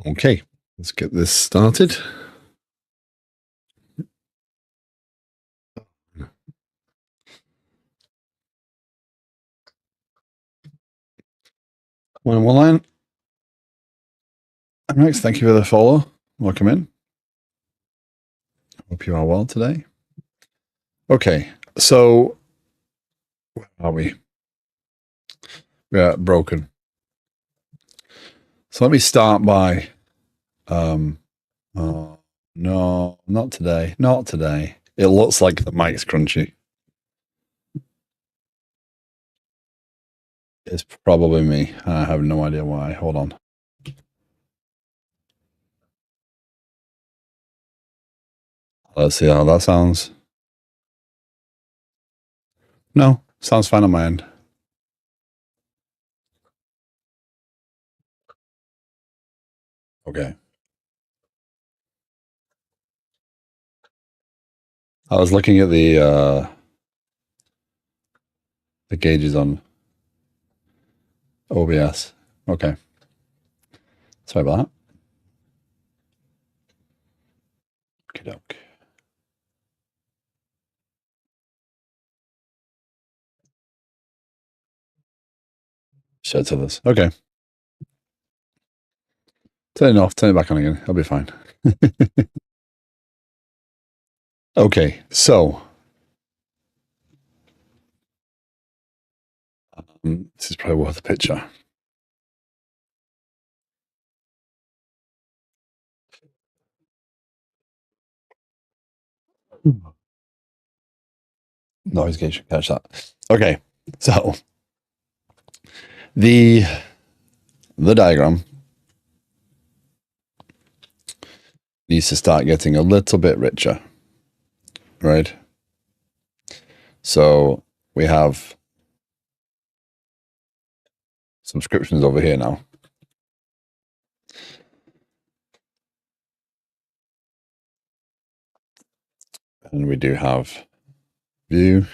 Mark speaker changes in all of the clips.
Speaker 1: Okay, let's get this started. One line. Alex, thank you for the follow. Welcome in. Hope you are well today. Okay, so where are we? We're broken. So let me start by oh no, not today. Not today. It looks like the mic's crunchy. It's probably me. I have no idea why. Hold on. Let's see how that sounds. No, sounds fine on my end. Okay. I was looking at the gauges on OBS. Okay. Sorry about that. Okay. Share to this. Okay. Turn it off, turn it back on again. I'll be fine. Okay, so this is probably worth a picture. Noise gauge should catch that. Okay, so the diagram needs to start getting a little bit richer, right? So we have subscriptions over here now. And we do have view.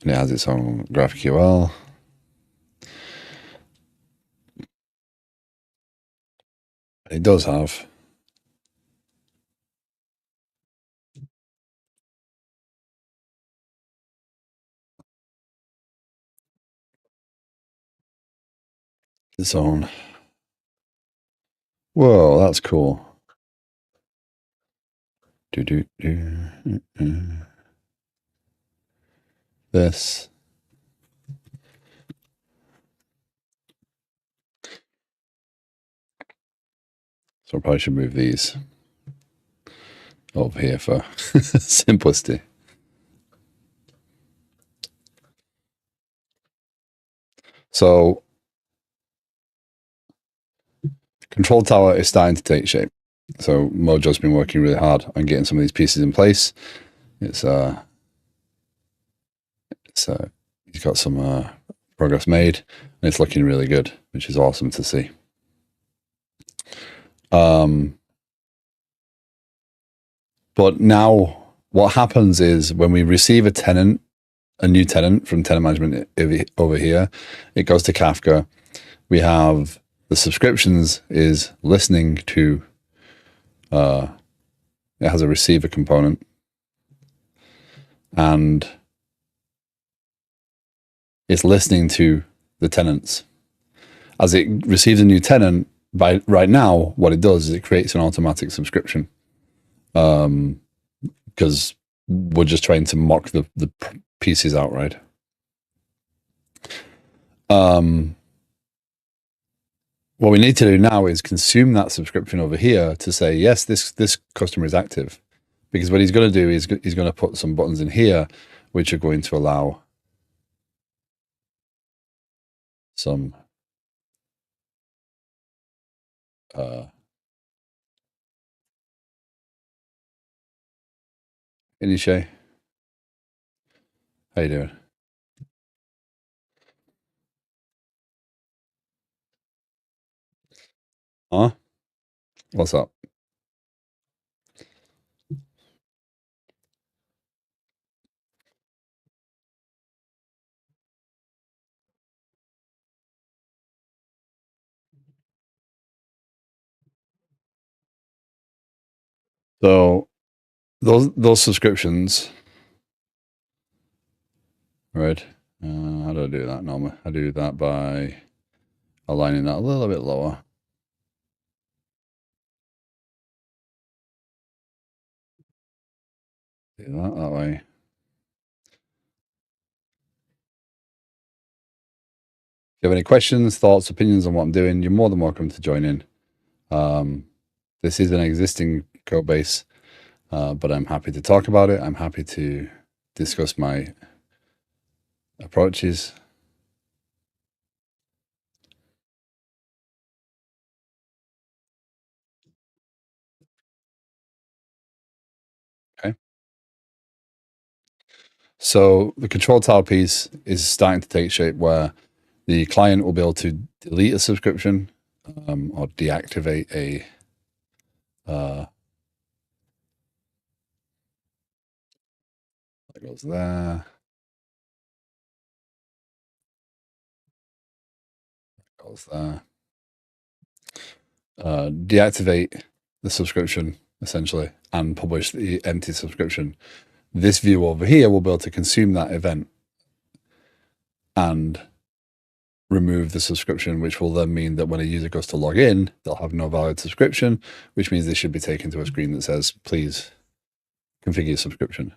Speaker 1: And it has its own GraphQL. It does have its own. Whoa, that's cool. This. So I probably should move these up here for simplicity. So control tower is starting to take shape. So Mojo's been working really hard on getting some of these pieces in place. He's got some progress made, and it's looking really good, which is awesome to see. But now what happens is when we receive a new tenant from tenant management over here, it goes to Kafka. We have the subscriptions is listening to, it has a receiver component, and it's listening to the tenants. As it receives a new tenant, by right now, what it does is it creates an automatic subscription. Because we're just trying to mock the pieces outright. What we need to do now is consume that subscription over here to say, yes, this customer is active. Because what he's going to do is he's going to put some buttons in here, which are going to allow some Inishay. How you doing? Huh? What's up? So those subscriptions, right? How do I do that normally? I do that by aligning that a little bit lower. Do that way. If you have any questions, thoughts, opinions on what I'm doing, you're more than welcome to join in. This is an existing code base, but I'm happy to talk about it. I'm happy to discuss my approaches. Okay. So the control tower piece is starting to take shape where the client will be able to delete a subscription or deactivate a that goes there, goes there. Deactivate the subscription essentially and publish the empty subscription. This view over here will be able to consume that event and remove the subscription, which will then mean that when a user goes to log in, they'll have no valid subscription, which means they should be taken to a screen that says, please configure your subscription.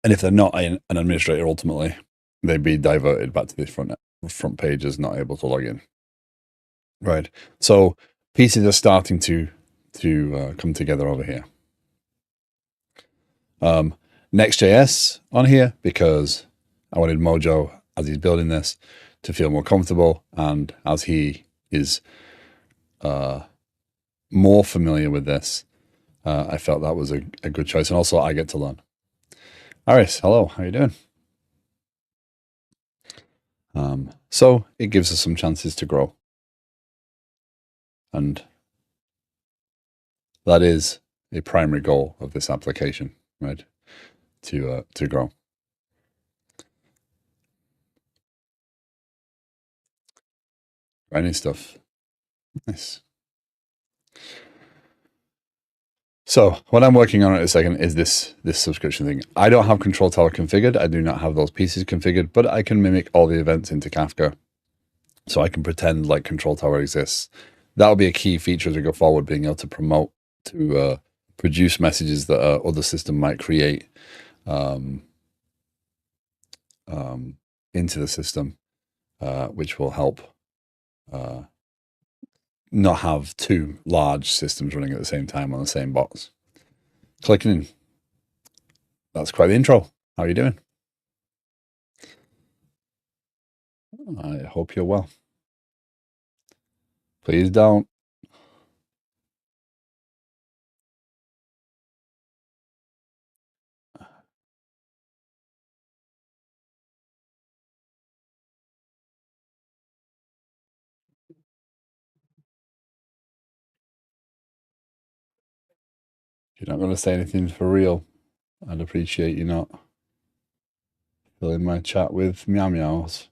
Speaker 1: And if they're not an administrator, ultimately, they'd be diverted back to the front page as not able to log in. Right. So pieces are starting to come together over here. Next.js on here because I wanted Mojo, as he's building this, to feel more comfortable, and as he is more familiar with this, I felt that was a good choice, and also I get to learn. Aris, hello, how you doing? So it gives us some chances to grow, and that is a primary goal of this application, right? To grow. Writing stuff. Nice. So what I'm working on at a second is this subscription thing. I don't have control tower configured. I do not have those pieces configured, but I can mimic all the events into Kafka. So I can pretend like control tower exists. That'll be a key feature as we go forward, being able to promote, to produce messages that other system might create into the system, which will help not have two large systems running at the same time on the same box. Clicking in. That's quite the intro. How are you doing? I hope you're well. Please don't. If you're not going to say anything for real, I'd appreciate you not filling my chat with meow meows.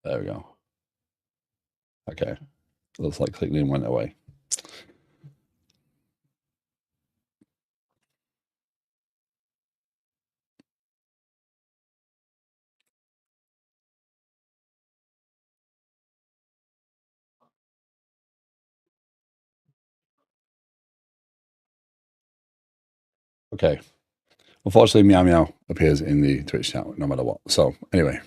Speaker 1: There we go. Okay. Looks like clicking went away. Okay. Unfortunately, meow meow appears in the Twitch chat no matter what. So anyway.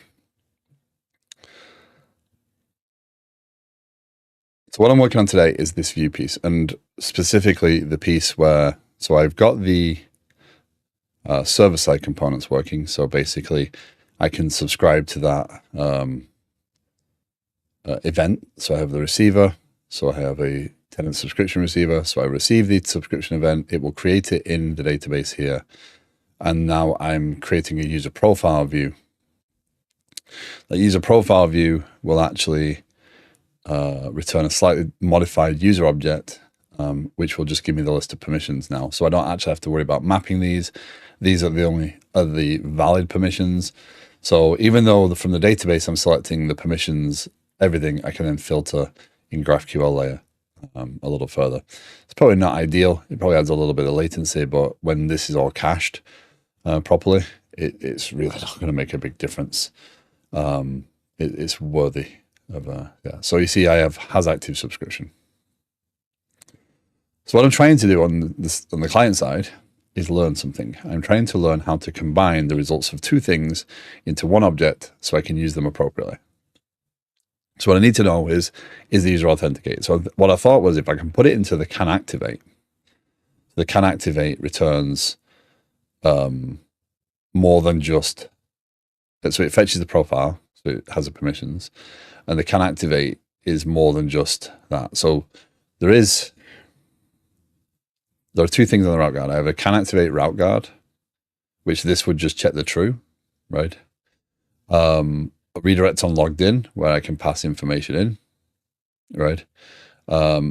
Speaker 1: So what I'm working on today is this view piece, and specifically the piece where, so I've got the server-side components working. So basically, I can subscribe to that event. So I have the receiver. So I have a tenant subscription receiver. So I receive the subscription event. It will create it in the database here. And now I'm creating a user profile view. The user profile view will actually return a slightly modified user object, which will just give me the list of permissions now. So I don't actually have to worry about mapping these. These are the valid permissions. So even though from the database I'm selecting the permissions, everything, I can then filter in GraphQL layer a little further. It's probably not ideal. It probably adds a little bit of latency, but when this is all cached properly, it's really not going to make a big difference. It's worthy of yeah. So you see, I have has active subscription. So what I'm trying to do on the client side is learn something. I'm trying to learn how to combine the results of two things into one object so I can use them appropriately. So what I need to know is the user authenticated? So what I thought was if I can put it into the can activate, the can activate returns more than just, so it fetches the profile, so it has the permissions, and the can activate is more than just that. So there are two things on the route guard. I have a can activate route guard, which this would just check the true, right? A redirect on logged in where I can pass information in, right?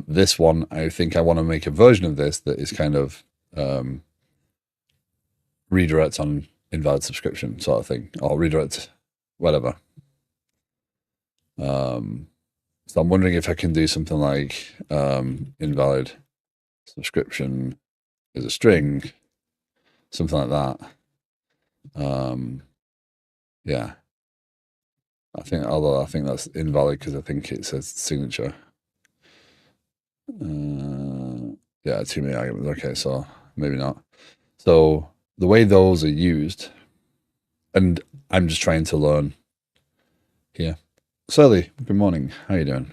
Speaker 1: This one, I think I want to make a version of this that is kind of redirect on invalid subscription sort of thing, or redirect whatever. So I'm wondering if I can do something like invalid subscription is a string, something like that. Yeah. Although I think that's invalid because I think it says signature. Yeah, too many arguments. Okay, so maybe not. So the way those are used, and I'm just trying to learn here. Surly, good morning. How are you doing?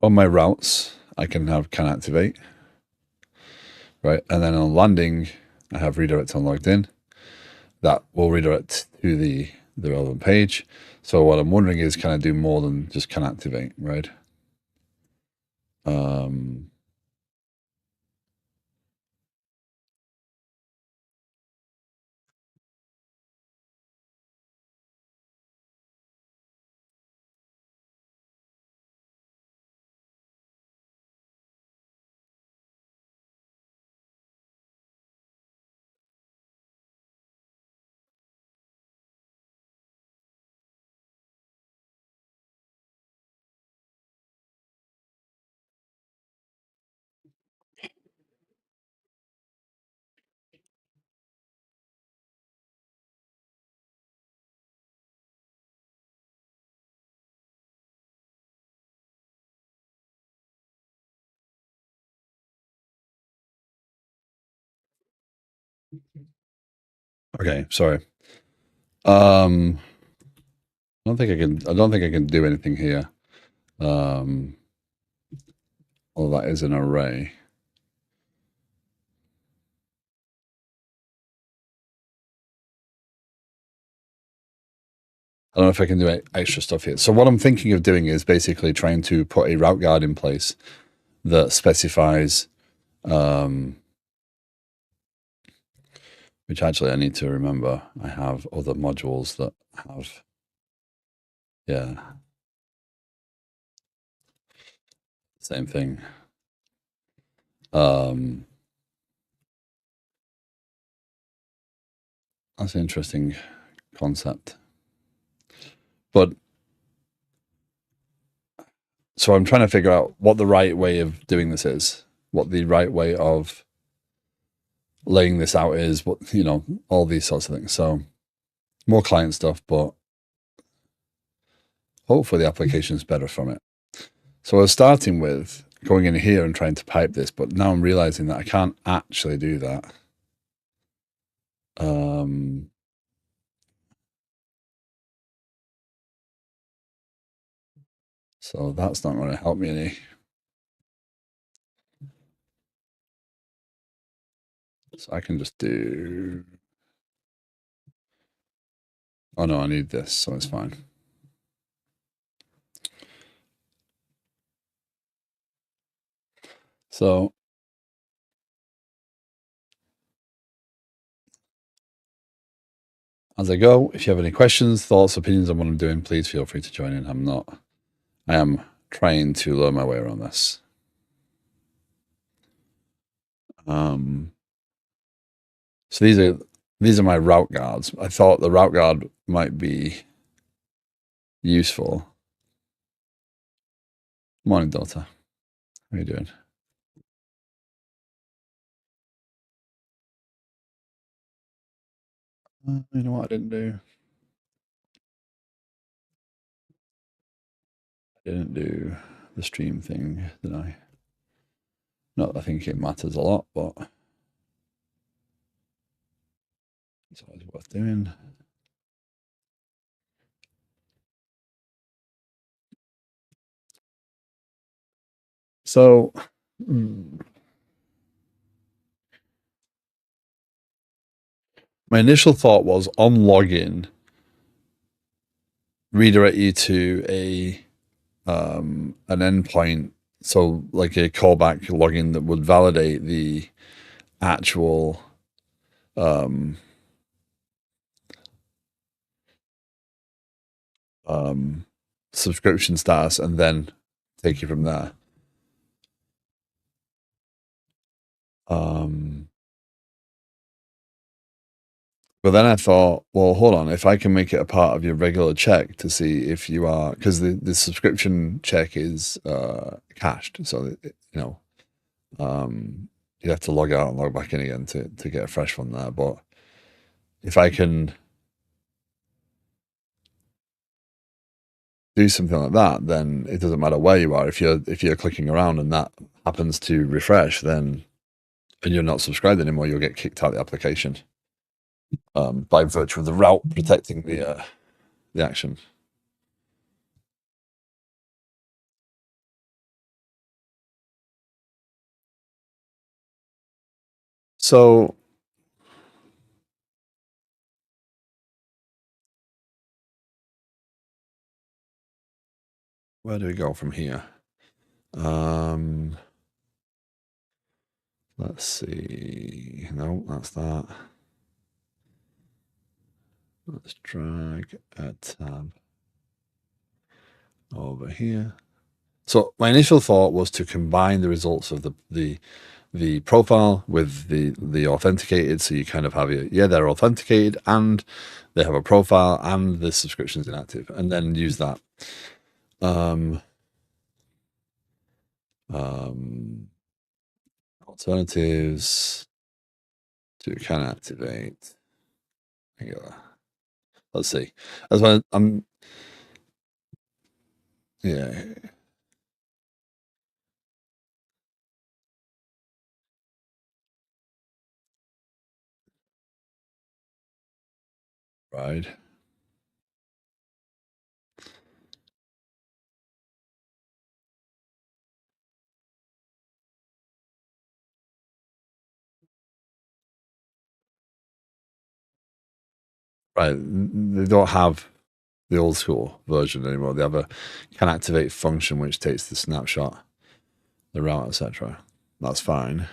Speaker 1: On my routes, I can have can activate, right? And then on landing, I have redirect on logged in. That will redirect to the relevant page. So what I'm wondering is, can I do more than just can activate, right? Okay, sorry. I don't think I can do anything here. Well, that is an array. I don't know if I can do extra stuff here. So what I'm thinking of doing is basically trying to put a route guard in place that specifies, which actually I need to remember. I have other modules that have, yeah, same thing. That's an interesting concept. But so I'm trying to figure out what the right way of doing this is, what the right way of laying this out is, what, all these sorts of things. So more client stuff, but hopefully the application is better from it. So I was starting with going in here and trying to pipe this, but now I'm realizing that I can't actually do that. So that's not going to help me any. So I can just do, oh no, I need this, so it's fine. So as I go, if you have any questions, thoughts, opinions on what I'm doing, please feel free to join in. I am trying to learn my way around this. So these are my route guards. I thought the route guard might be useful. Morning, daughter. How are you doing? You know what I didn't do? I didn't do the stream thing, did I? Not that I think it matters a lot, but it's always worth doing. So, my initial thought was on login, redirect you to an endpoint, so like a callback login that would validate the actual subscription status, and then take you from there. But then I thought, well, hold on. If I can make it a part of your regular check to see if you are, because the subscription check is cached, so you have to log out and log back in again to get a fresh one there. But if I can do something like that, then it doesn't matter where you are. If you're clicking around and that happens to refresh, then and you're not subscribed anymore, you'll get kicked out of the application by virtue of the route protecting the action. So where do we go from here? Let's see. No, that's that. Let's drag a tab over here. So my initial thought was to combine the results of the profile with the authenticated, so you kind of have they're authenticated and they have a profile and the subscription's inactive, and then use that. Alternatives to can activate. Let's see. As well, yeah. Right. Right. They don't have the old school version anymore. They have a can activate function which takes the snapshot, the route, etc. That's fine.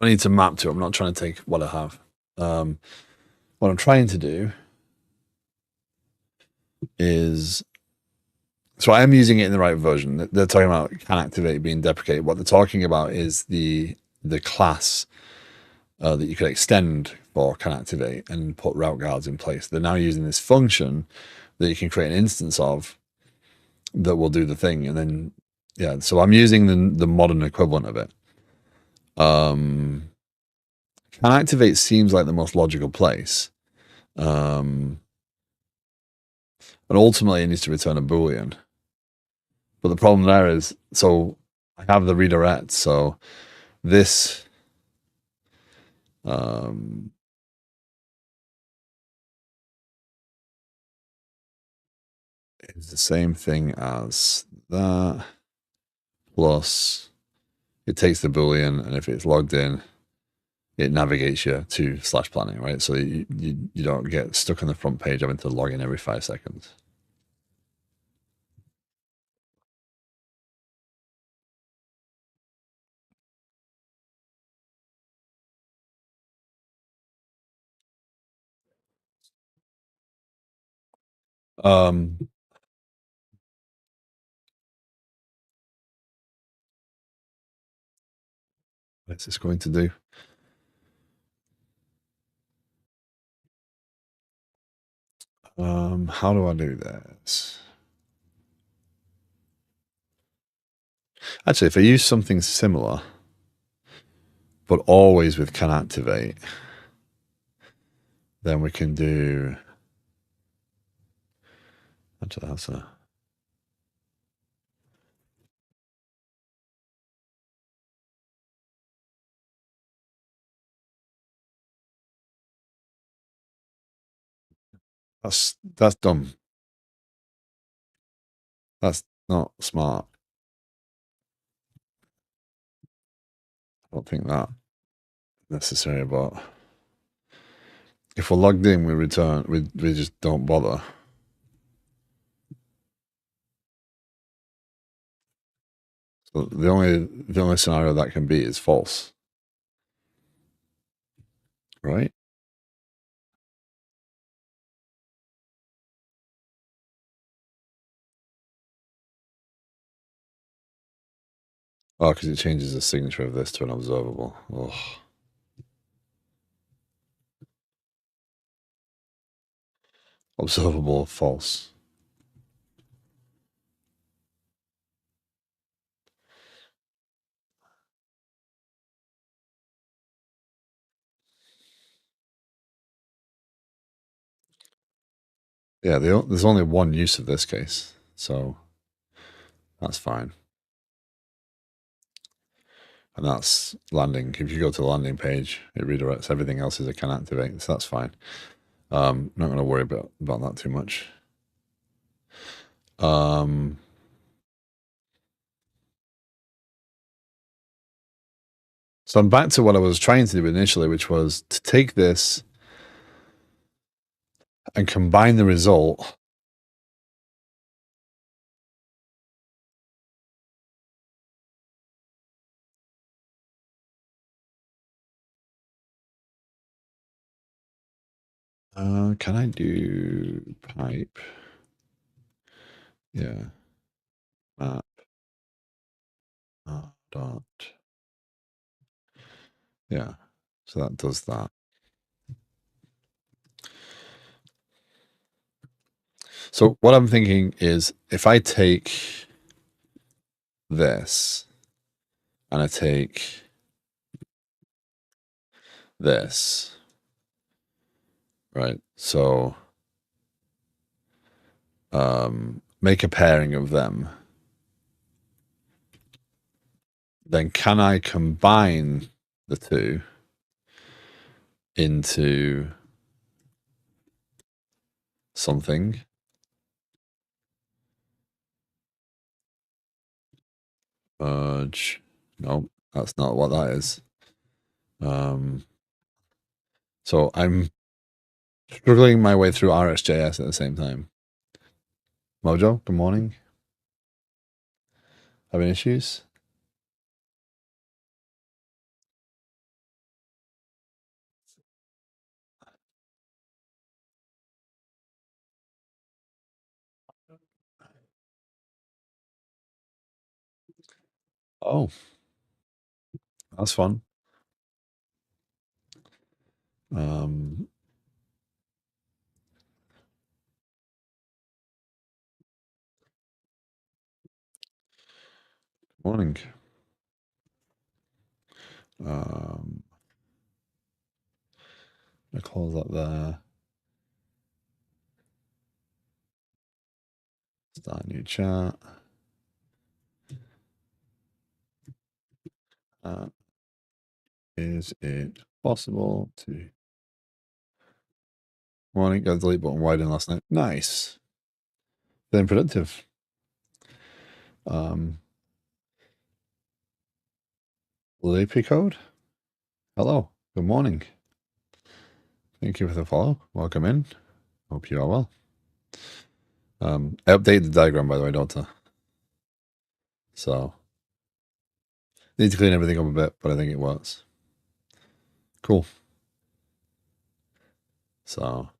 Speaker 1: I need to map to it. I'm not trying to take what I have. What I'm trying to do is, so I am using it in the right version. They're talking about can activate being deprecated. What they're talking about is the class that you could extend for can activate and put route guards in place. They're now using this function that you can create an instance of that will do the thing, and then so I'm using the modern equivalent of it. Can activate seems like the most logical place, and ultimately it needs to return a boolean. But the problem there is, so I have the redirect, so this is the same thing as that, plus it takes the boolean, and if it's logged in, it navigates you to /planning, right? So you don't get stuck on the front page having to log in every 5 seconds. Um, what's this going to do? How do I do this? Actually, if I use something similar, but always with can activate, then we can do. Actually, that's a. That's dumb. That's not smart. I don't think that necessary, but if we're logged in, we return. We just don't bother. So the only scenario that can be is false, right? Oh, because it changes the signature of this to an observable. Ugh. Observable false. Yeah, there's only one use of this case, so that's fine. And that's landing. If you go to the landing page, it redirects. Everything else is a can activate, so that's fine. Not going to worry about that too much. So I'm back to what I was trying to do initially, which was to take this and combine the result. Can I do pipe? Yeah. Map. Dot. Yeah. So that does that. So what I'm thinking is if I take this and I take this, right? So make a pairing of them. Then can I combine the two into something? Merge. No, that's not what that is. So I'm struggling my way through RxJS at the same time. Mojo, good morning. Having issues? Oh, that's fun. Good morning. I close that there. Start a new chat. Is it possible to? Morning. Got the delete button wide in last night. Nice. Then productive. Leapy code. Hello. Good morning. Thank you for the follow. Welcome in. Hope you are well. I updated the diagram, by the way, Doctor. So need to clean everything up a bit, but I think it works. Cool. So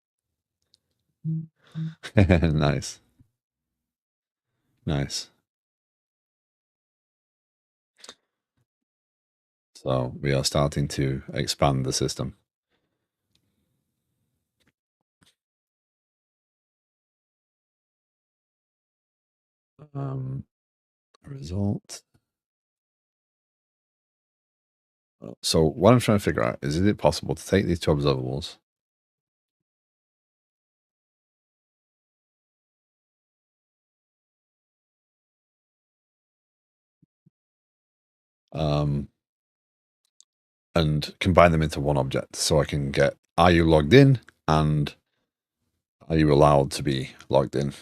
Speaker 1: Nice. Nice. So we are starting to expand the system. Result. So what I'm trying to figure out is it possible to take these two observables and combine them into one object so I can get, are you logged in and are you allowed to be logged in,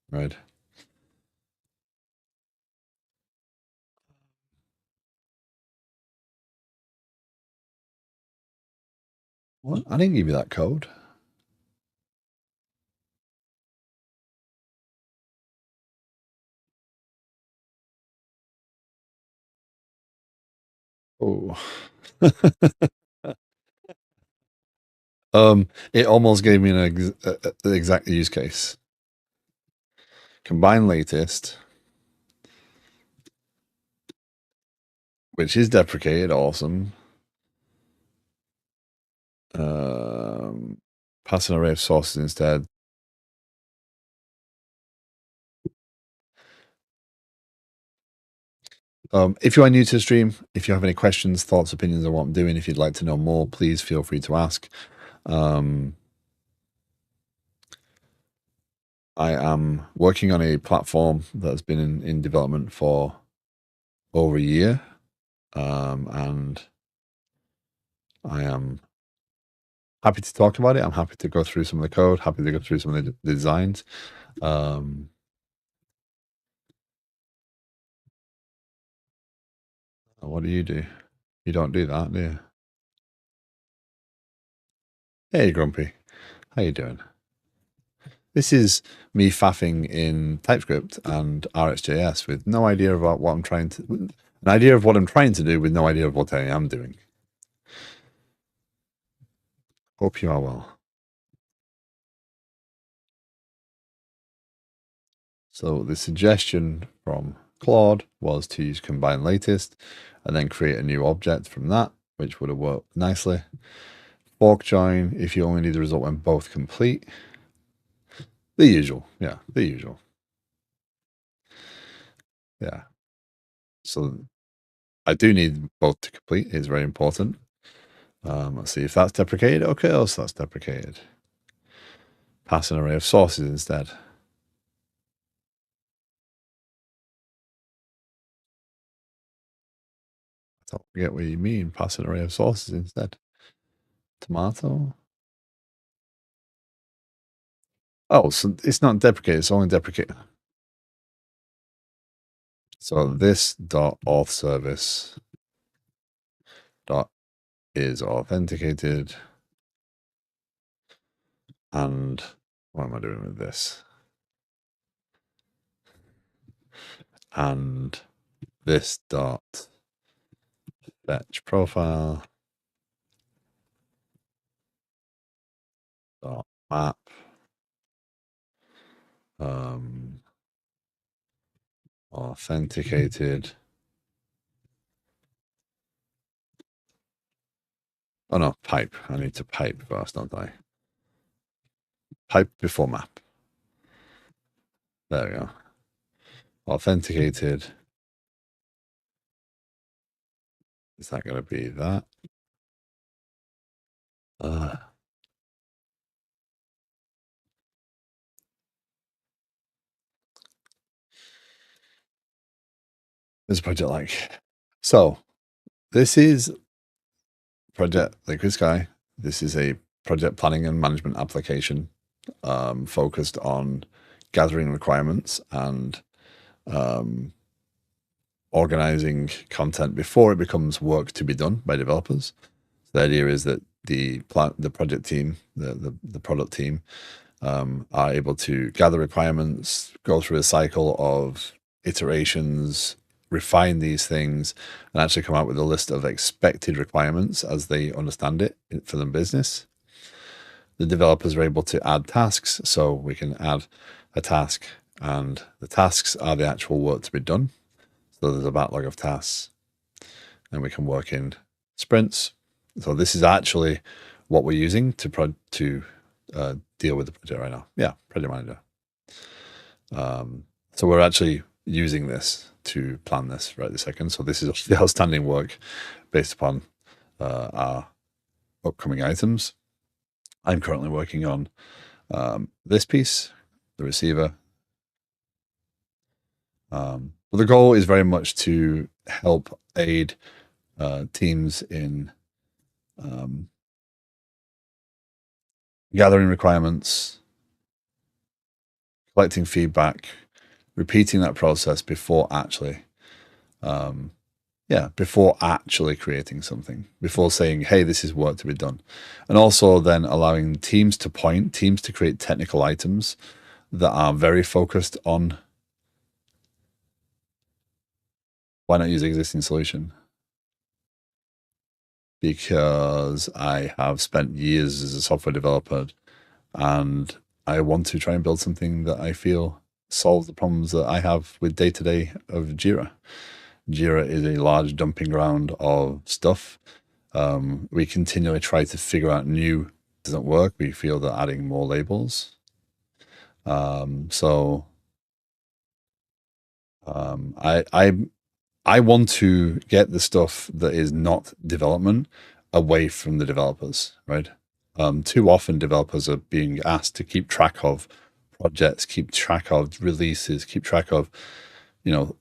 Speaker 1: right? What? I didn't give you that code. Oh. It almost gave me the exact use case. Combine latest, which is deprecated, awesome. Pass an array of sources instead. If you are new to the stream, if you have any questions, thoughts, opinions on what I'm doing, if you'd like to know more, please feel free to ask. I am working on a platform that's been in development for over a year, and I am happy to talk about it. I'm happy to go through some of the code, happy to go through some of the designs. What do? You don't do that, do you? Hey, Grumpy. How you doing? This is me faffing in TypeScript and RxJS with no idea about what I'm trying to, an idea of what I'm trying to do with no idea of what I am doing. Hope you are well. So the suggestion from Claude was to use combine latest and then create a new object from that, which would have worked nicely. Fork join if you only need the result when both complete. The usual. Yeah, the usual. Yeah. So I do need both to complete. It's very important. Let's see if that's deprecated. Okay, else that's deprecated. Pass an array of sources instead. I don't get what you mean. Pass an array of sources instead. Tomato. Oh, so it's not deprecated. It's only deprecated. So this dot auth service dot is authenticated. And what am I doing with this? And this dot fetch profile dot map authenticated. Oh no, pipe. I need to pipe first, don't I? Pipe before map. There we go. Authenticated. Is that going to be that? There's a project like. So this is Project Liquid Sky. This is a project planning and management application focused on gathering requirements and organizing content before it becomes work to be done by developers. So the idea is that the project team, the product team, are able to gather requirements, go through a cycle of iterations, refine these things, and actually come out with a list of expected requirements as they understand it for the business. the developers are able to add tasks. So we can add a task, and the tasks are the actual work to be done. So there's a backlog of tasks, and we can work in sprints. So this is actually what we're using to deal with the project right now. Yeah, project manager. So we're actually using this to plan this right this second. So this is the outstanding work based upon our upcoming items. I'm currently working on this piece, the receiver. But the goal is very much to help aid teams in gathering requirements, collecting feedback, repeating that process before actually creating something, before saying, hey, this is work to be done. And also then allowing teams to create technical items that are very focused on why not use existing solution? Because I have spent years as a software developer and I want to try and build something that I feel solves the problems that I have with day-to-day of Jira. Jira is a large dumping ground of stuff. We continually try to figure out new doesn't work. We feel that adding more labels. I want to get the stuff that is not development away from the developers, right? Too often developers are being asked to keep track of projects, keep track of releases, keep track of,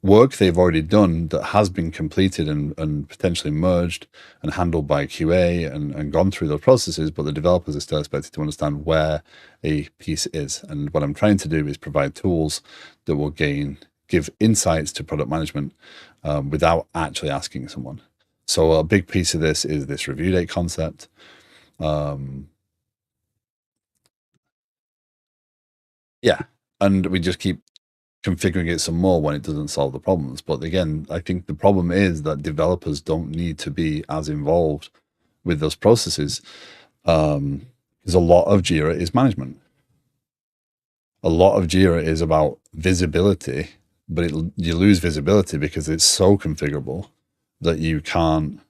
Speaker 1: work they've already done that has been completed and potentially merged and handled by QA and gone through those processes, but the developers are still expected to understand where a piece is. And what I'm trying to do is provide tools that will give insights to product management without actually asking someone. So a big piece of this is this review date concept. Yeah, and we just keep configuring it some more when it doesn't solve the problems. But again, I think the problem is that developers don't need to be as involved with those processes because a lot of Jira is management. A lot of Jira is about visibility, but you lose visibility because it's so configurable that you can't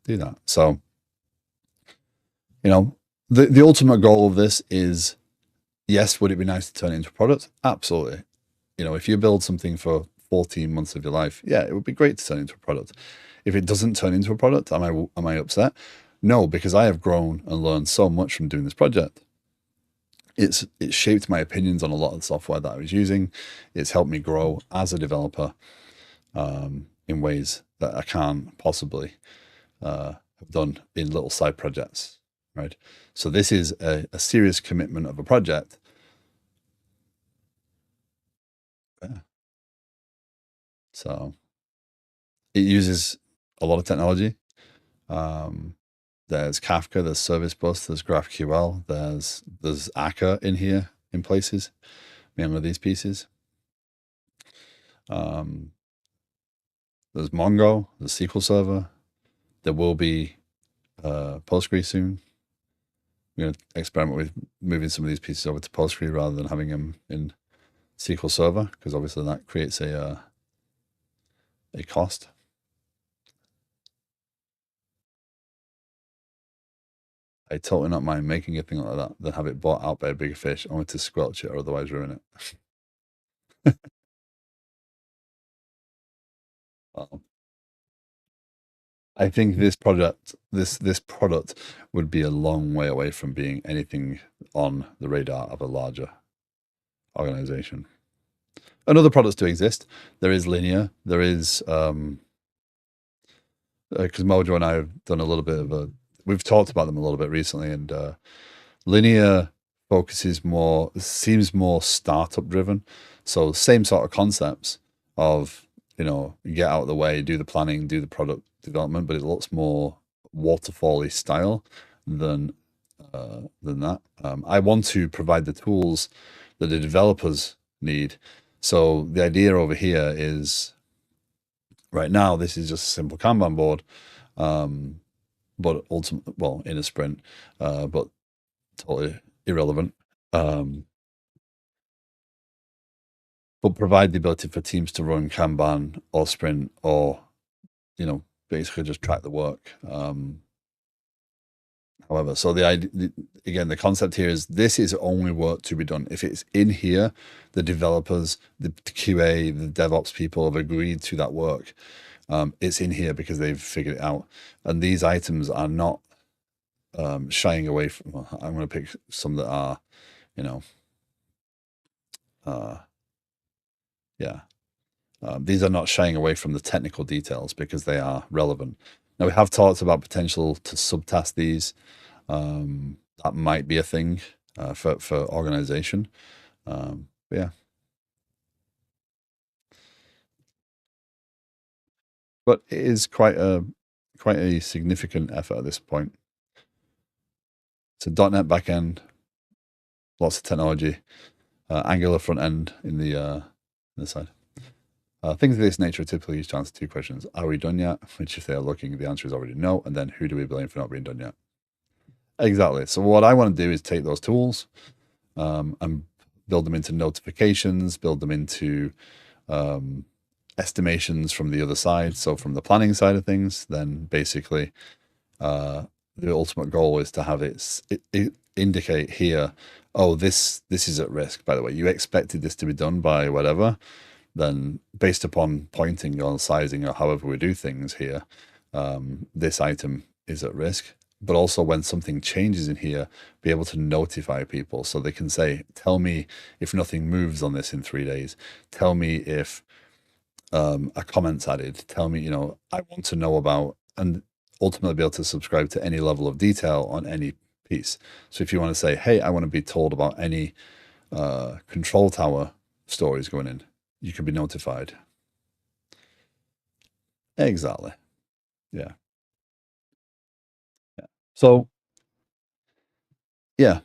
Speaker 1: do that. So, the ultimate goal of this is, yes, would it be nice to turn it into a product? Absolutely. If you build something for 14 months of your life, yeah, it would be great to turn into a product. If it doesn't turn into a product, am I upset? No, because I have grown and learned so much from doing this project. It's shaped my opinions on a lot of the software that I was using. It's helped me grow as a developer in ways that I can't possibly have done in little side projects, right? So this is a serious commitment of a project. Yeah. So it uses a lot of technology. There's Kafka, there's ServiceBus, there's GraphQL, there's Akka in here in places, mainly these pieces. There's Mongo, there's SQL Server. There will be Postgre soon. We're going to experiment with moving some of these pieces over to Postgre rather than having them in SQL Server, because obviously that creates a cost. I totally not mind making a thing like that than have it bought out by a bigger fish only to squelch it or otherwise ruin it. I think this product would be a long way away from being anything on the radar of a larger organization. And other products do exist. There is Linear. There is because Mojo and I have done a little bit of we've talked about them a little bit recently, and Linear seems more startup driven. So same sort of concepts of, get out of the way, do the planning, do the product development, but it looks more waterfall-y style than that. I want to provide the tools that the developers need. So the idea over here is, right now, this is just a simple Kanban board, but in a sprint. But totally irrelevant. Um, but provide the ability for teams to run Kanban or sprint or, basically just track the work. However, so again, the concept here is this is only work to be done. If it's in here, the developers, the QA, the DevOps people have agreed to that work. It's in here because they've figured it out. And these items are not shying away from, well, I'm going to pick some that are, you know, uh, yeah. These are not shying away from the technical details because they are relevant. Now, we have talked about potential to subtask these. That might be a thing for organization. Yeah, but it is quite a significant effort at this point. So .NET backend, lots of technology, Angular front end in the side. Things of this nature are typically used to answer two questions: Are we done yet? Which, if they are looking, the answer is already no. And then, who do we blame for not being done yet? Exactly. So what I want to do is take those tools and build them into notifications, build them into estimations from the other side. So from the planning side of things, then basically the ultimate goal is to have it indicate here, oh, this is at risk. By the way, you expected this to be done by whatever. Then based upon pointing or sizing or however we do things here, this item is at risk. But also when something changes in here, be able to notify people so they can say, tell me if nothing moves on this in 3 days. Tell me if a comment's added. Tell me, I want to know about, and ultimately be able to subscribe to any level of detail on any piece. So if you want to say, hey, I want to be told about any control tower stories going in, you can be notified. Exactly. Yeah. Yeah. So yeah,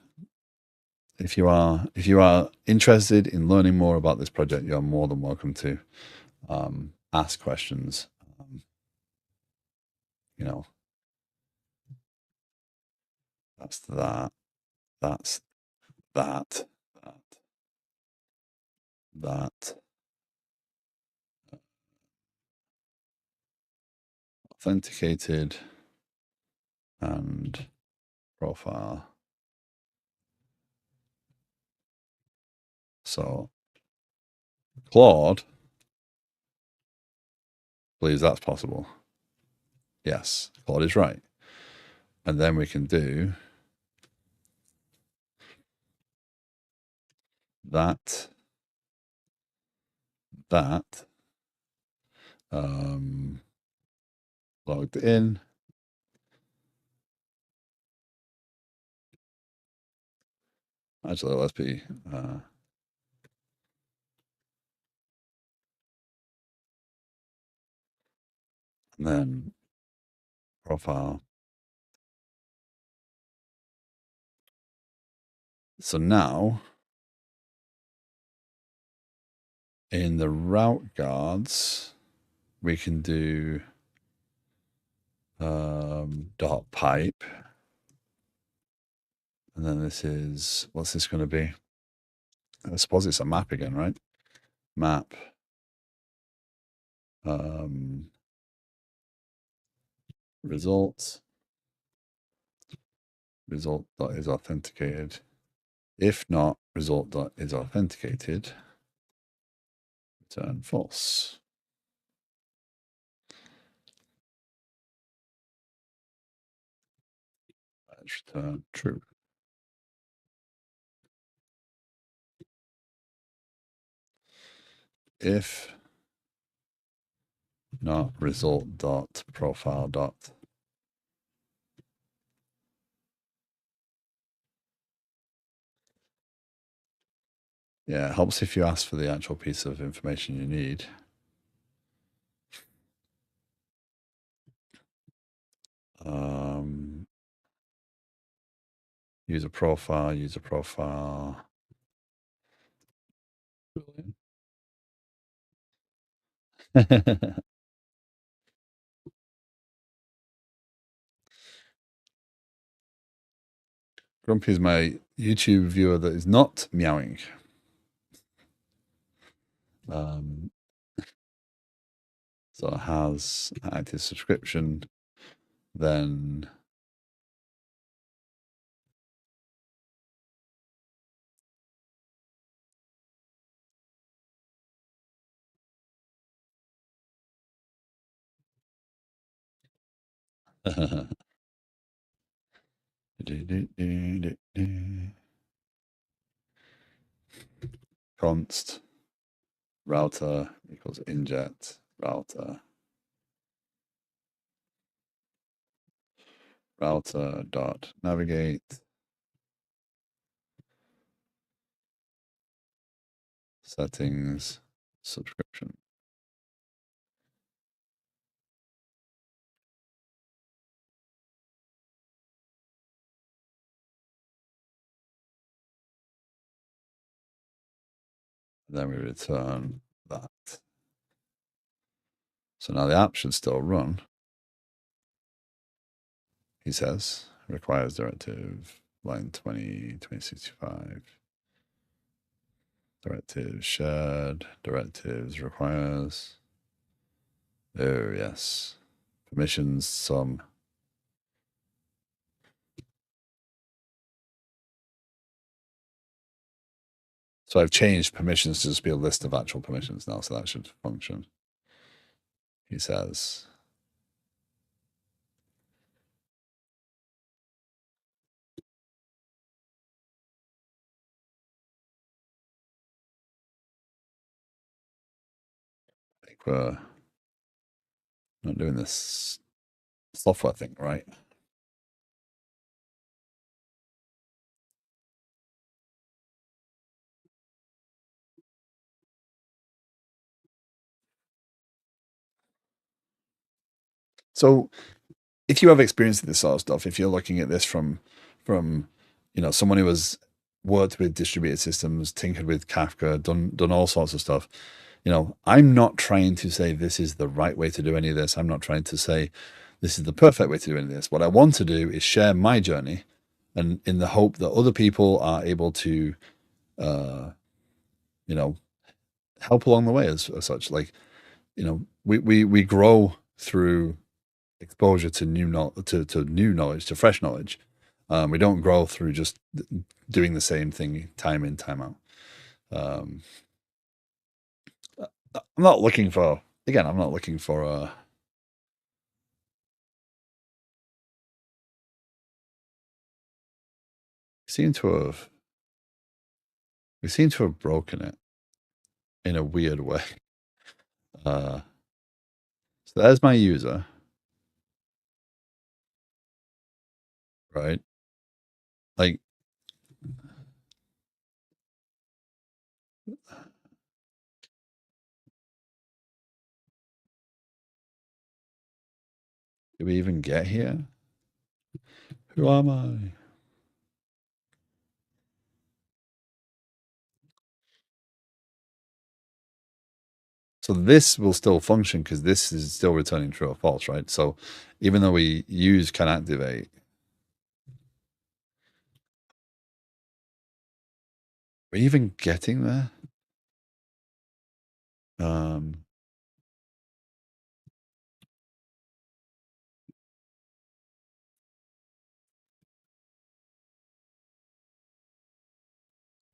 Speaker 1: if you are interested in learning more about this project, you're more than welcome to ask questions. You know, that's that. That's that. That. That. Authenticated and profile. So Claude believes that's possible. Yes, Claude is right. And then we can do that, that, logged in. Actually, let's be, and then profile. So now in the route guards, we can do dot pipe. And then this is, what's this going to be? I suppose it's a map again, right? Map. Results. Result dot is authenticated. If not, result dot is authenticated. Return false. Let's return true. If not, result dot profile dot. Yeah, it helps if you ask for the actual piece of information you need. User profile, user profile. Grumpy is my YouTube viewer that is not meowing. So it has an active subscription, then const router equals inject router dot navigate settings subscription. And then we return that. So now the app should still run. He says requires directive line 20, 2065. Directives shared. Directives requires. Oh, yes. Permissions, some. So I've changed permissions to just be a list of actual permissions now, so that should function. He says. I think we're not doing this software thing, right? So if you have experience with this sort of stuff, if you're looking at this from someone who has worked with distributed systems, tinkered with Kafka, done all sorts of stuff, I'm not trying to say this is the right way to do any of this. I'm not trying to say this is the perfect way to do any of this. What I want to do is share my journey, and in the hope that other people are able to, help along the way as such. Like, we grow through exposure to new knowledge, to fresh knowledge. We don't grow through just doing the same thing time in, time out. I'm not looking for, again, I'm not looking for we seem to have broken it in a weird way. So there's my user, right? Like, did we even get here? Who am I? So this will still function because this is still returning true or false, right? So even though we use can activate, are we even getting there?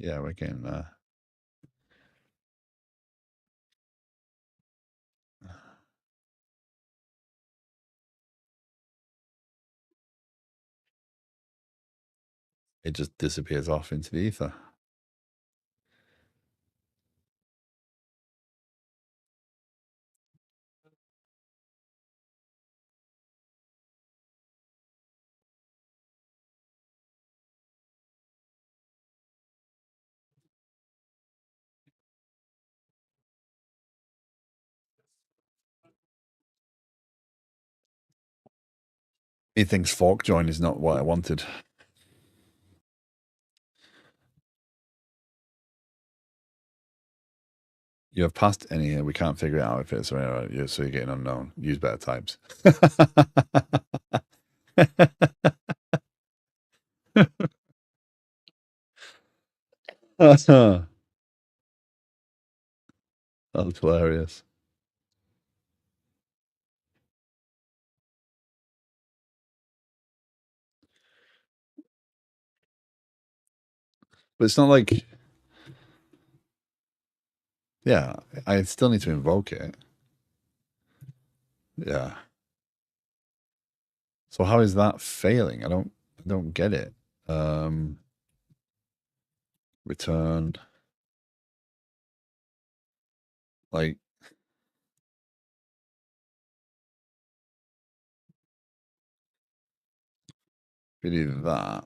Speaker 1: Yeah, we're getting there. It just disappears off into the ether. He thinks fork join is not what I wanted. You have passed any here. We can't figure it out if it's right. So you're getting unknown. Use better types. That's hilarious. But it's not like, yeah, I still need to invoke it. Yeah. So how is that failing? I don't get it. Um, return, like, if you do that,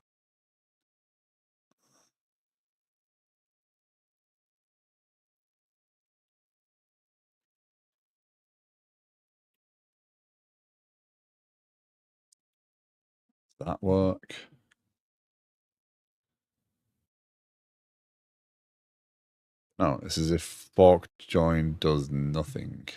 Speaker 1: does that work? No, this is if forked join does nothing.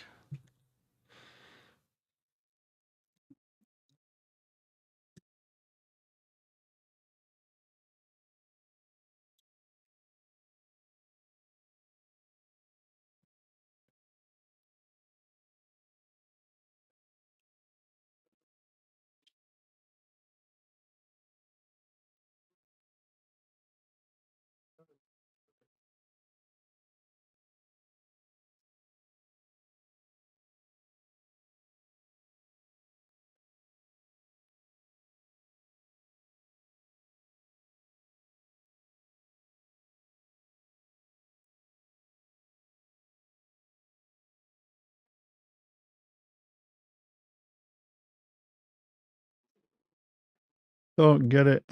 Speaker 1: Don't get it.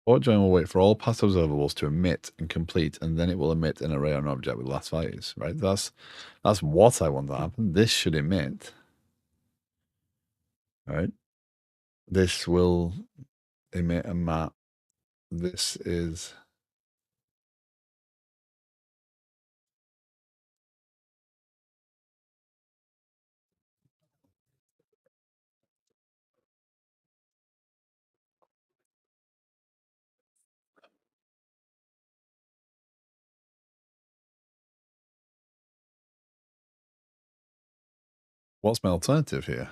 Speaker 1: Fork join will wait for all past observables to emit and complete, and then it will emit an array on an object with last values, right? That's what I want to happen. This should emit, right? This will emit a map. This is what's my alternative here?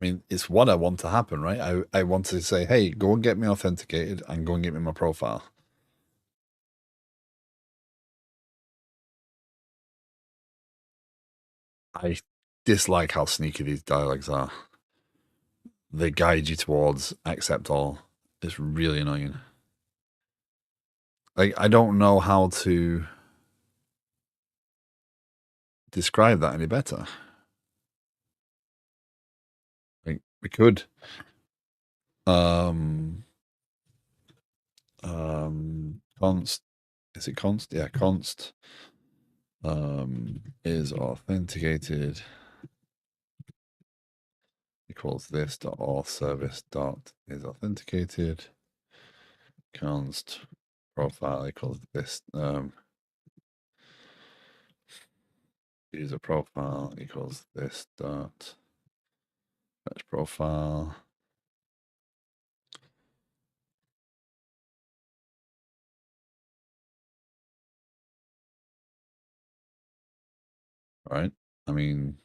Speaker 1: I mean, it's what I want to happen, right? I want to say, hey, go and get me authenticated and go and get me my profile. I dislike how sneaky these dialogues are. They guide you towards accept all. It's really annoying. Like, I don't know how to describe that any better. Like, we could const, is it const? Yeah, const is authenticated equals this dot auth service dot is authenticated, const profile equals this user profile equals this dot fetch profile. Right? I mean,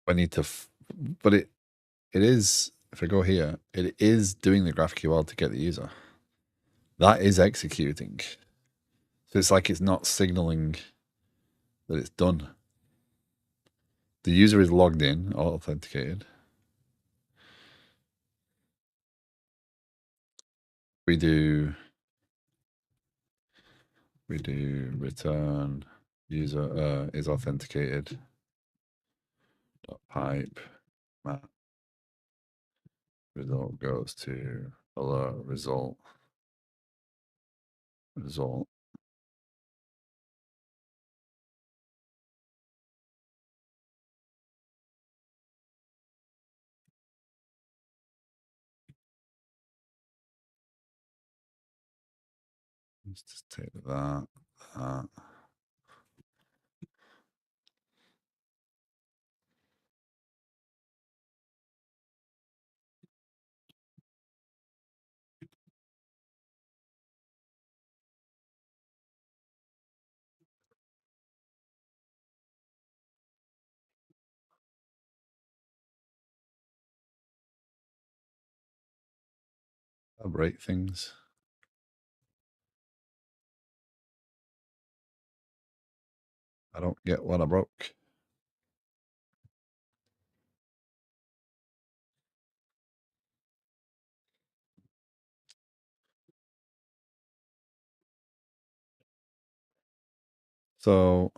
Speaker 1: I need to, but it is, if I go here, it is doing the GraphQL to get the user. That is executing. So it's like it's not signaling that it's done. The user is logged in or authenticated. We do return user is authenticated pipe map result goes to alert result. Let's just take that. I'll break things. I don't get what I broke. So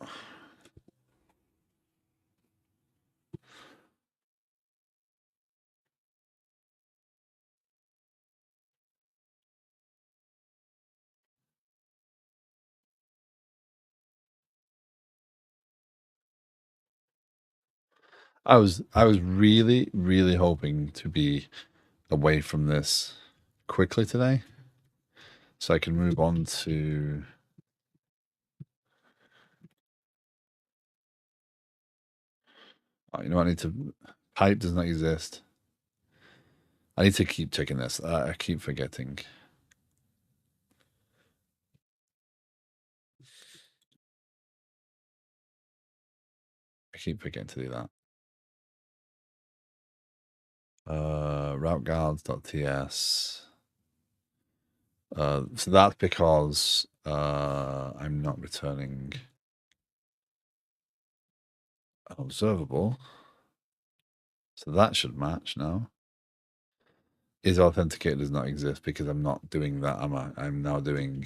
Speaker 1: I was really, really hoping to be away from this quickly today, so I can move on to. Oh, you know, I need to. Pipe does not exist. I need to keep checking this. I keep forgetting. I keep forgetting to do that. Route guards.ts. So that's because I'm not returning an observable. So that should match now. Is authenticated does not exist because I'm not doing that, am I? I'm now doing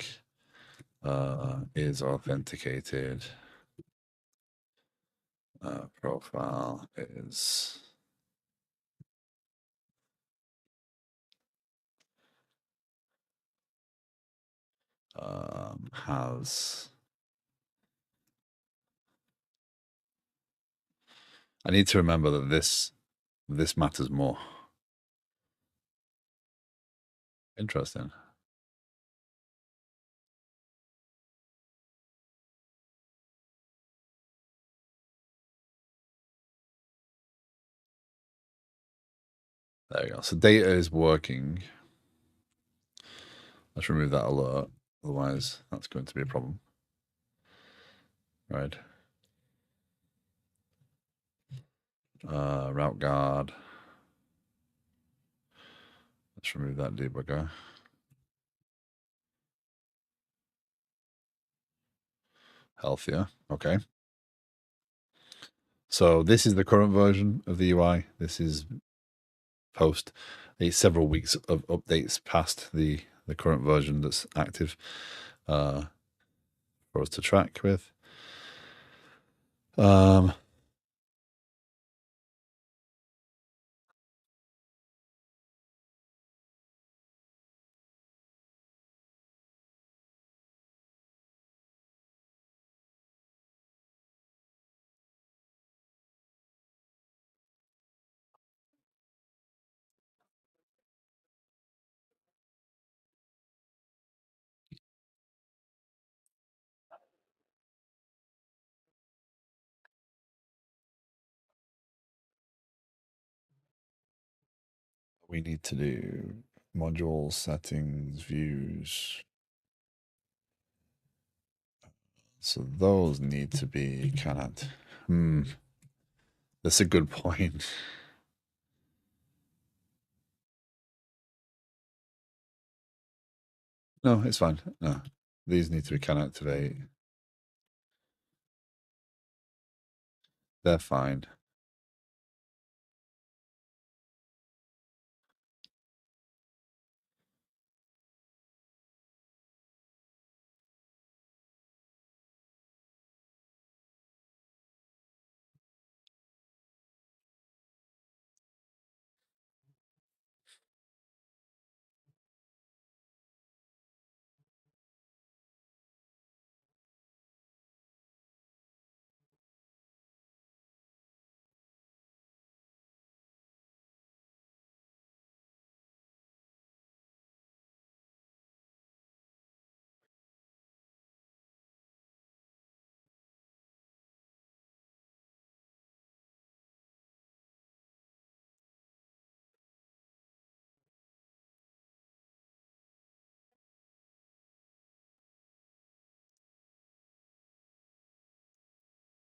Speaker 1: is authenticated profile is has. I need to remember that this matters more. Interesting. There we go. So data is working. Let's remove that alert. Otherwise, that's going to be a problem. Right. Route guard. Let's remove that debugger. Healthier. Okay. So this is the current version of the UI. This is post several weeks of updates past the current version that's active for us to track with. We need to do module settings, views. So those need to be kind of, that's a good point. No, it's fine. No, these need to be can activate. They're fine.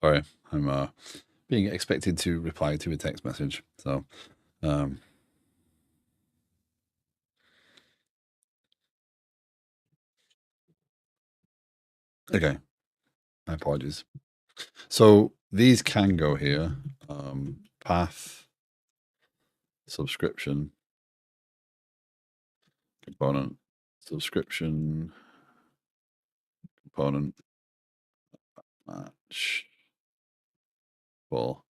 Speaker 1: Sorry, I'm being expected to reply to a text message. So, um, okay, my apologies. So these can go here. Path, subscription, component, subscription, component, match. Well,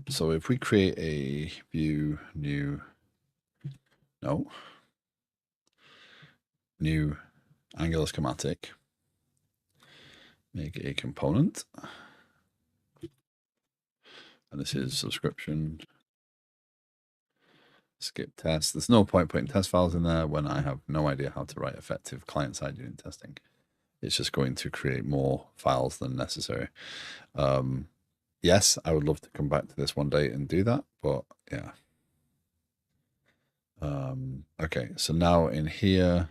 Speaker 1: so if we create a view, new Angular schematic, make a component, and this is subscription, skip test. There's no point putting test files in there when I have no idea how to write effective client-side unit testing. It's just going to create more files than necessary. Yes, I would love to come back to this one day and do that, but yeah. Okay, so now in here,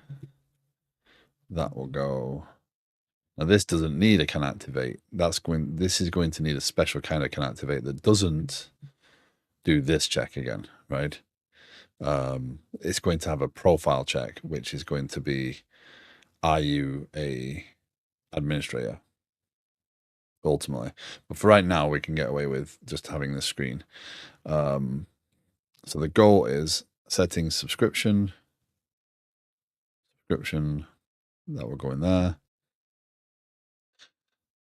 Speaker 1: that will go. Now this doesn't need a can activate. This is going to need a special kind of can activate that doesn't do this check again, right? It's going to have a profile check, which is going to be, are you a administrator? Ultimately, but for right now, we can get away with just having this screen. So the goal is setting subscription that will go in there.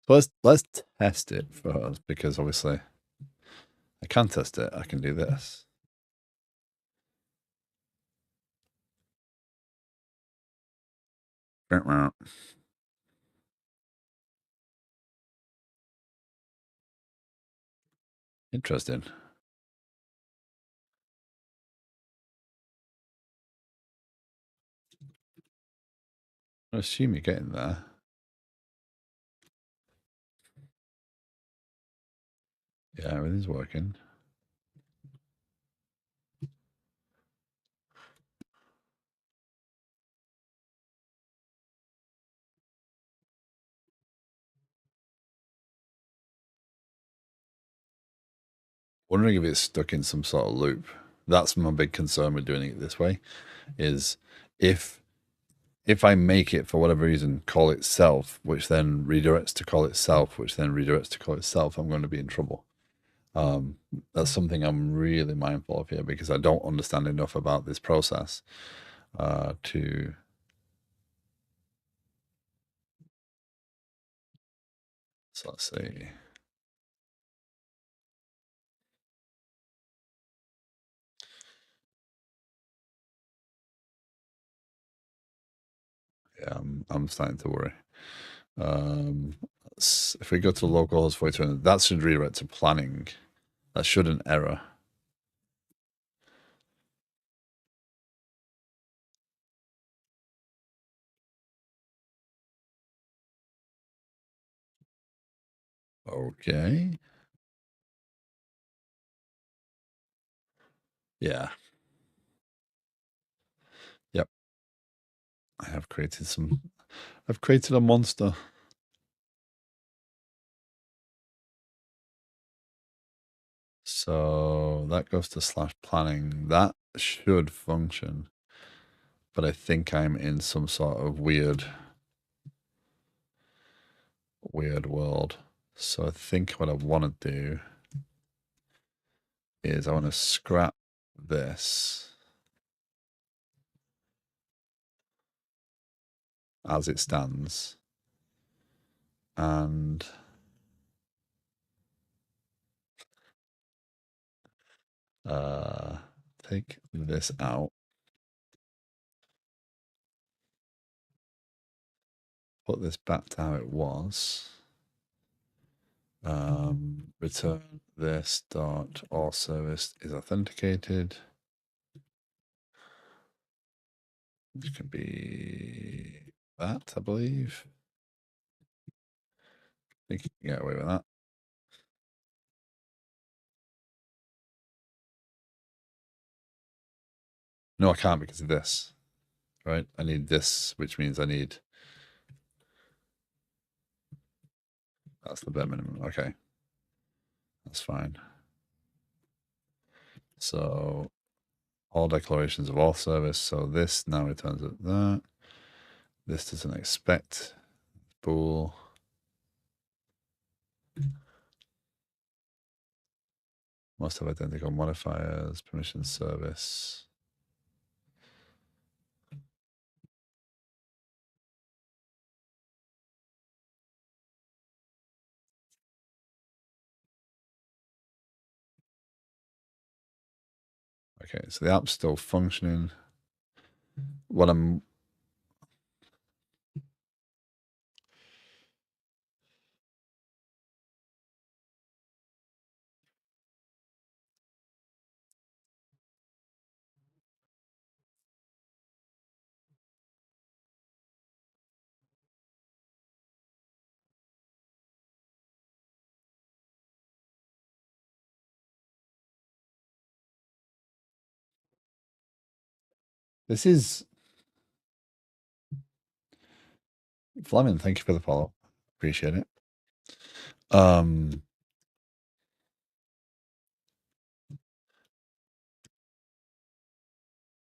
Speaker 1: So let's test it first, because obviously I can test it. I can do this. Interesting. I assume you're getting there. Yeah, everything's working. Wondering if it's stuck in some sort of loop. That's my big concern with doing it this way, is if I make it for whatever reason call itself, which then redirects to call itself, which then redirects to call itself, I'm going to be in trouble. That's something I'm really mindful of here, because I don't understand enough about this process to. So let's see. Yeah, I'm starting to worry. If we go to localhost 4200, that should redirect to planning. That shouldn't error. Okay. Yeah. Yep. I have created some. I've created a monster. So that goes to /planning. That should function. But I think I'm in some sort of weird world. So I think what I want to do is I want to scrap this as it stands and take this out, put this back to how it was, return this dot all service is authenticated. Which can be that, I believe. I think you can get away with that. No, I can't because of this, right? I need this, which means I need, that's the bare minimum. Okay, that's fine. So all declarations of all service. So this now returns at that. This doesn't expect bool. Must have identical modifiers, permission service. Okay, so the app's still functioning. What I'm this is Fleming, thank you for the follow. Appreciate it.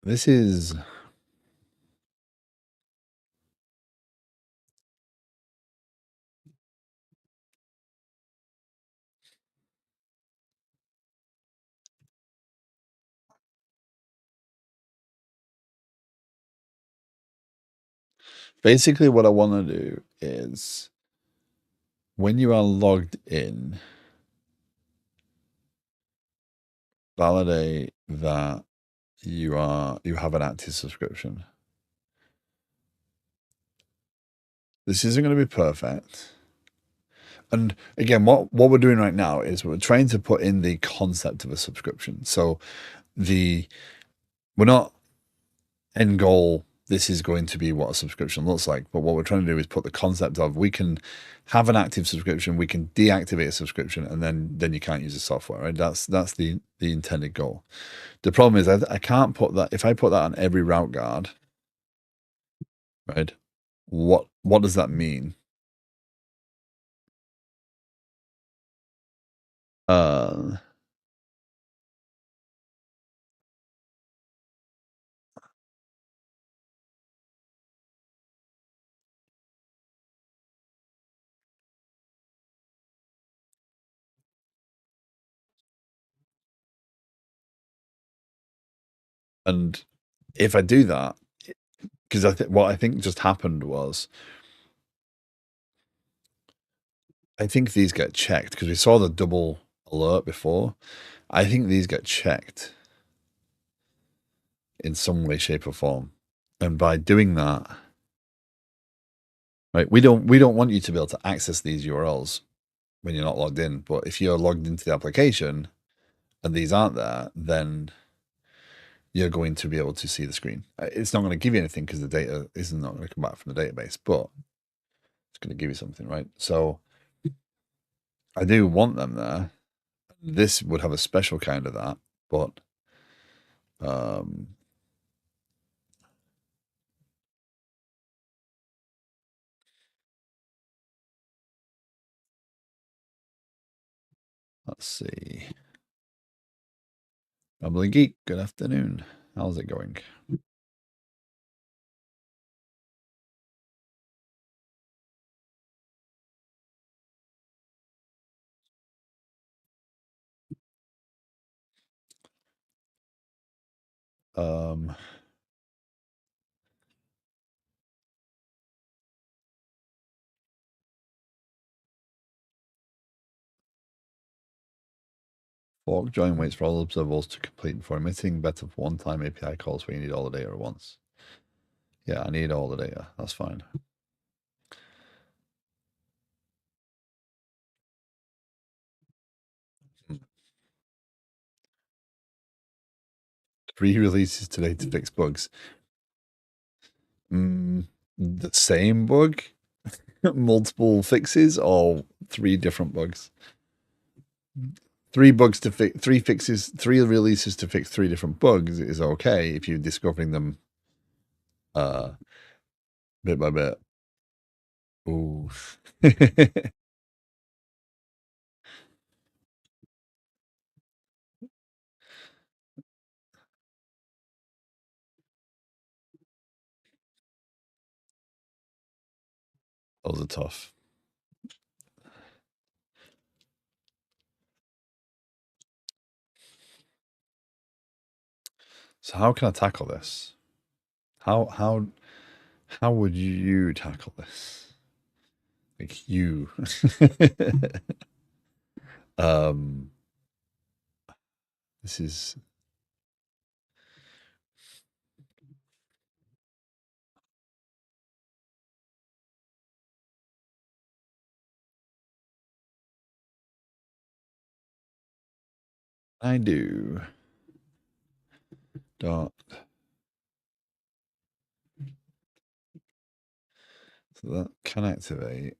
Speaker 1: This is basically what I want to do is when you are logged in, validate that you have an active subscription. This isn't going to be perfect. And again, what we're doing right now is we're trying to put in the concept of a subscription. So we're not end goal, this is going to be what a subscription looks like. But what we're trying to do is put the concept of we can have an active subscription, we can deactivate a subscription, and then you can't use the software, right? That's the intended goal. The problem is I can't put that, if I put that on every route guard, right? What does that mean? And if I do that, because what I think just happened was, I think these get checked because we saw the double alert before. I think these get checked in some way, shape, or form. And by doing that, right, we don't want you to be able to access these URLs when you're not logged in. But if you're logged into the application and these aren't there, then you're going to be able to see the screen. It's not going to give you anything because the data is not going to come back from the database, but it's going to give you something, right? So I do want them there. This would have a special kind of that, but let's see. Bubbly Geek, good afternoon. How's it going? Um, Fork join waits for all observables to complete before emitting. Better for one-time API calls where you need all the data at once. Yeah, I need all the data. That's fine. Three releases today to fix bugs. The same bug? Multiple fixes or three different bugs? Three bugs to fix, three fixes, three releases to fix three different bugs is okay if you're discovering them bit by bit. Ooh. Those are tough. So how can I tackle this? How would you tackle this? Like you. um this is I do dot so that can activate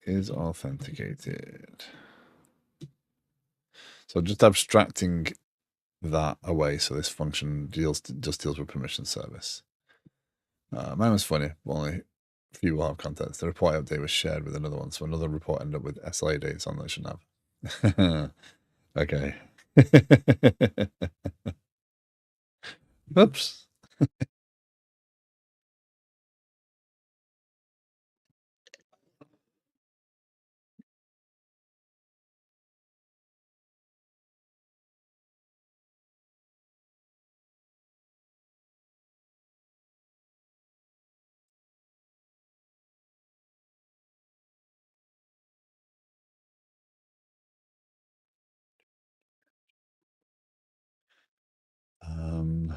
Speaker 1: is authenticated. So just abstracting that away, so this function just deals with permission service. Mine was funny. Only a few will have context. The report update was shared with another one, so another report ended up with SLA dates on that it shouldn't have. Okay. Oops. Um,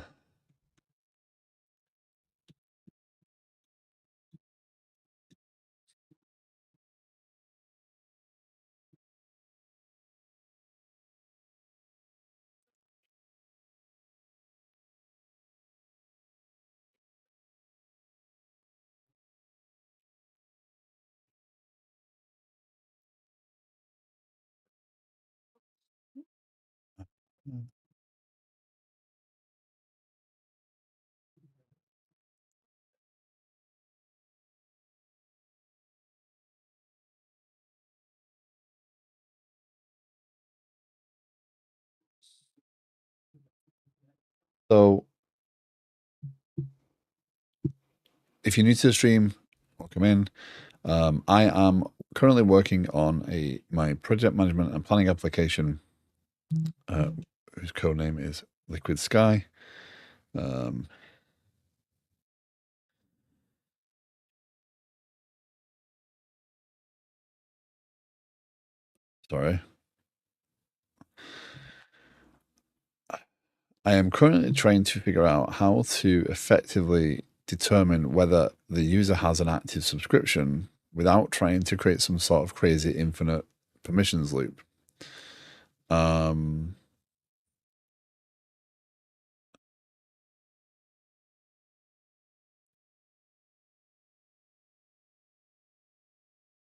Speaker 1: so if you're new to the stream, welcome in. I am currently working on my project management and planning application, whose code name is Liquid Sky. Sorry. I am currently trying to figure out how to effectively determine whether the user has an active subscription without trying to create some sort of crazy infinite permissions loop.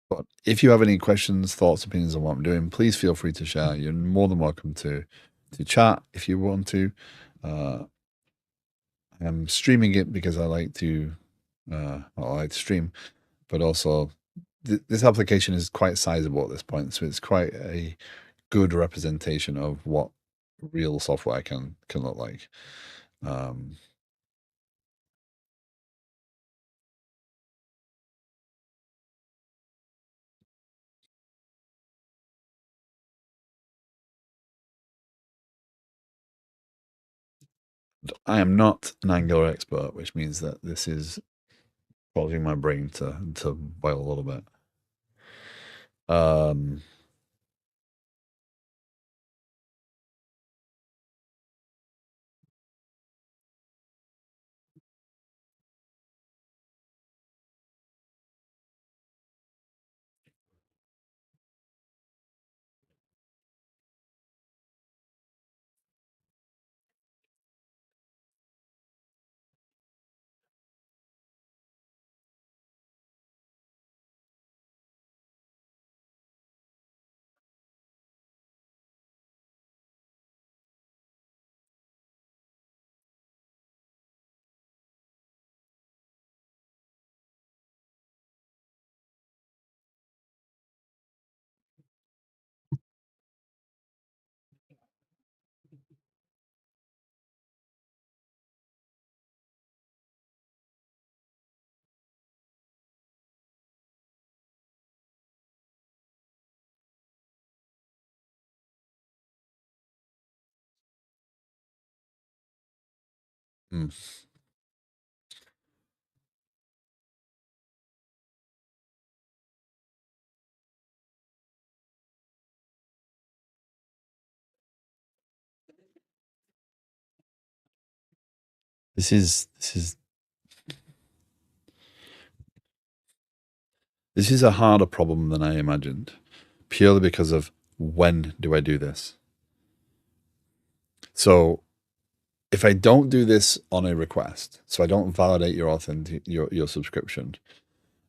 Speaker 1: But if you have any questions, thoughts, opinions on what I'm doing, please feel free to share. You're more than welcome to chat if you want to. I'm streaming it because I like to stream, but also this application is quite sizable at this point, so it's quite a good representation of what real software can look like. I am not an Angular expert, which means that this is causing my brain to boil a little bit. Um, hmm. This is this is a harder problem than I imagined, purely because of when do I do this? So if I don't do this on a request, so I don't validate your subscription,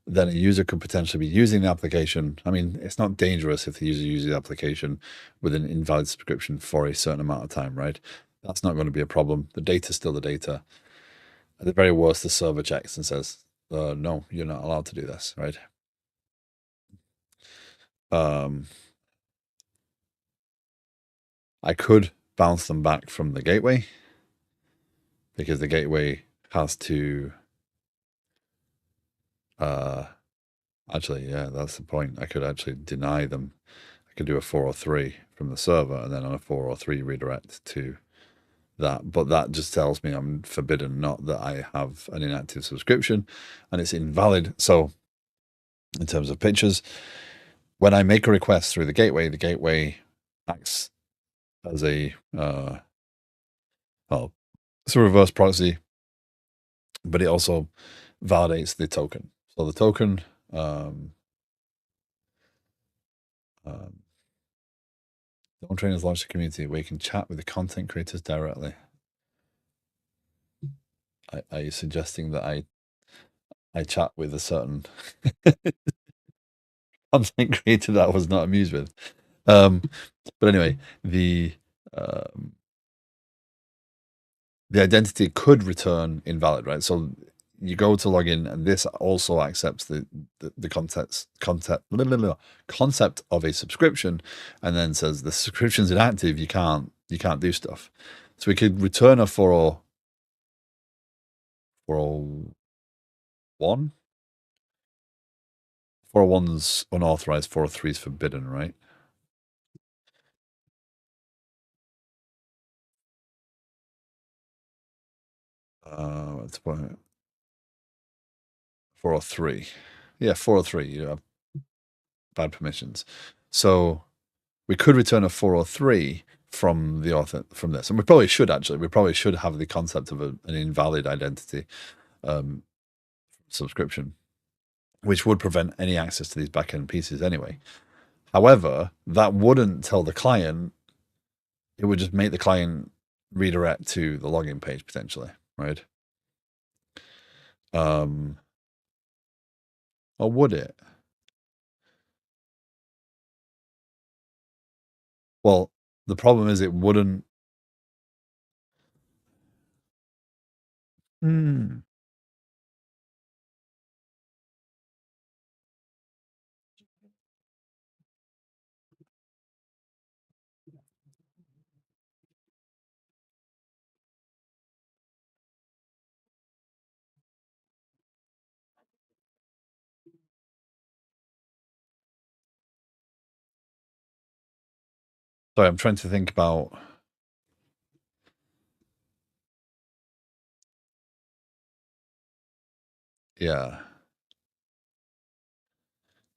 Speaker 1: then a user could potentially be using the application. I mean, it's not dangerous if the user uses the application with an invalid subscription for a certain amount of time, right? That's not going to be a problem. The data's still the data. At the very worst, the server checks and says, no, you're not allowed to do this, right? Um, I could bounce them back from the gateway because the gateway has to, uh, actually, yeah, that's the point. I could actually deny them. I could do a 403 from the server and then on a 403 redirect to that. But that just tells me I'm forbidden, not that I have an inactive subscription and it's invalid. So, in terms of pictures, when I make a request through the gateway acts as a well, it's a reverse proxy, but it also validates the token. So the token, um, um, Don't Train has launched a community where you can chat with the content creators directly. Are you suggesting that I chat with a certain content creator that I was not amused with? Um, but anyway, um, the identity could return invalid, right? So you go to log in, and this also accepts the concept of a subscription, and then says the subscription's inactive. You can't do stuff. So we could return a 401. 401's unauthorized, 403 is forbidden, right? What's 403? Yeah, 403. You have bad permissions. So we could return a 403 from the author from this, and we probably should actually. We probably should have the concept of an invalid identity um, subscription, which would prevent any access to these backend pieces anyway. However, that wouldn't tell the client. It would just make the client redirect to the login page potentially, right? Um, or would it? Well, the problem is it wouldn't. Hmm. Sorry, I'm trying to think about Yeah.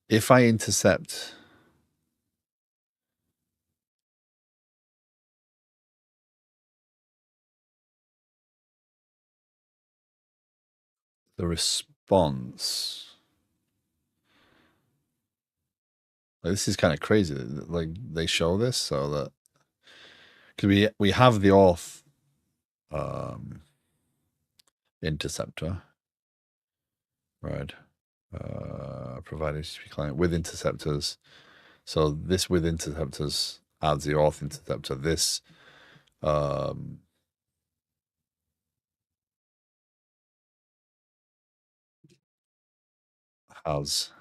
Speaker 1: If I intercept the response, like, this is kind of crazy. Like they show this so that because we have the auth interceptor, right? Provided HTTP client with interceptors. So this with interceptors adds the auth interceptor. This has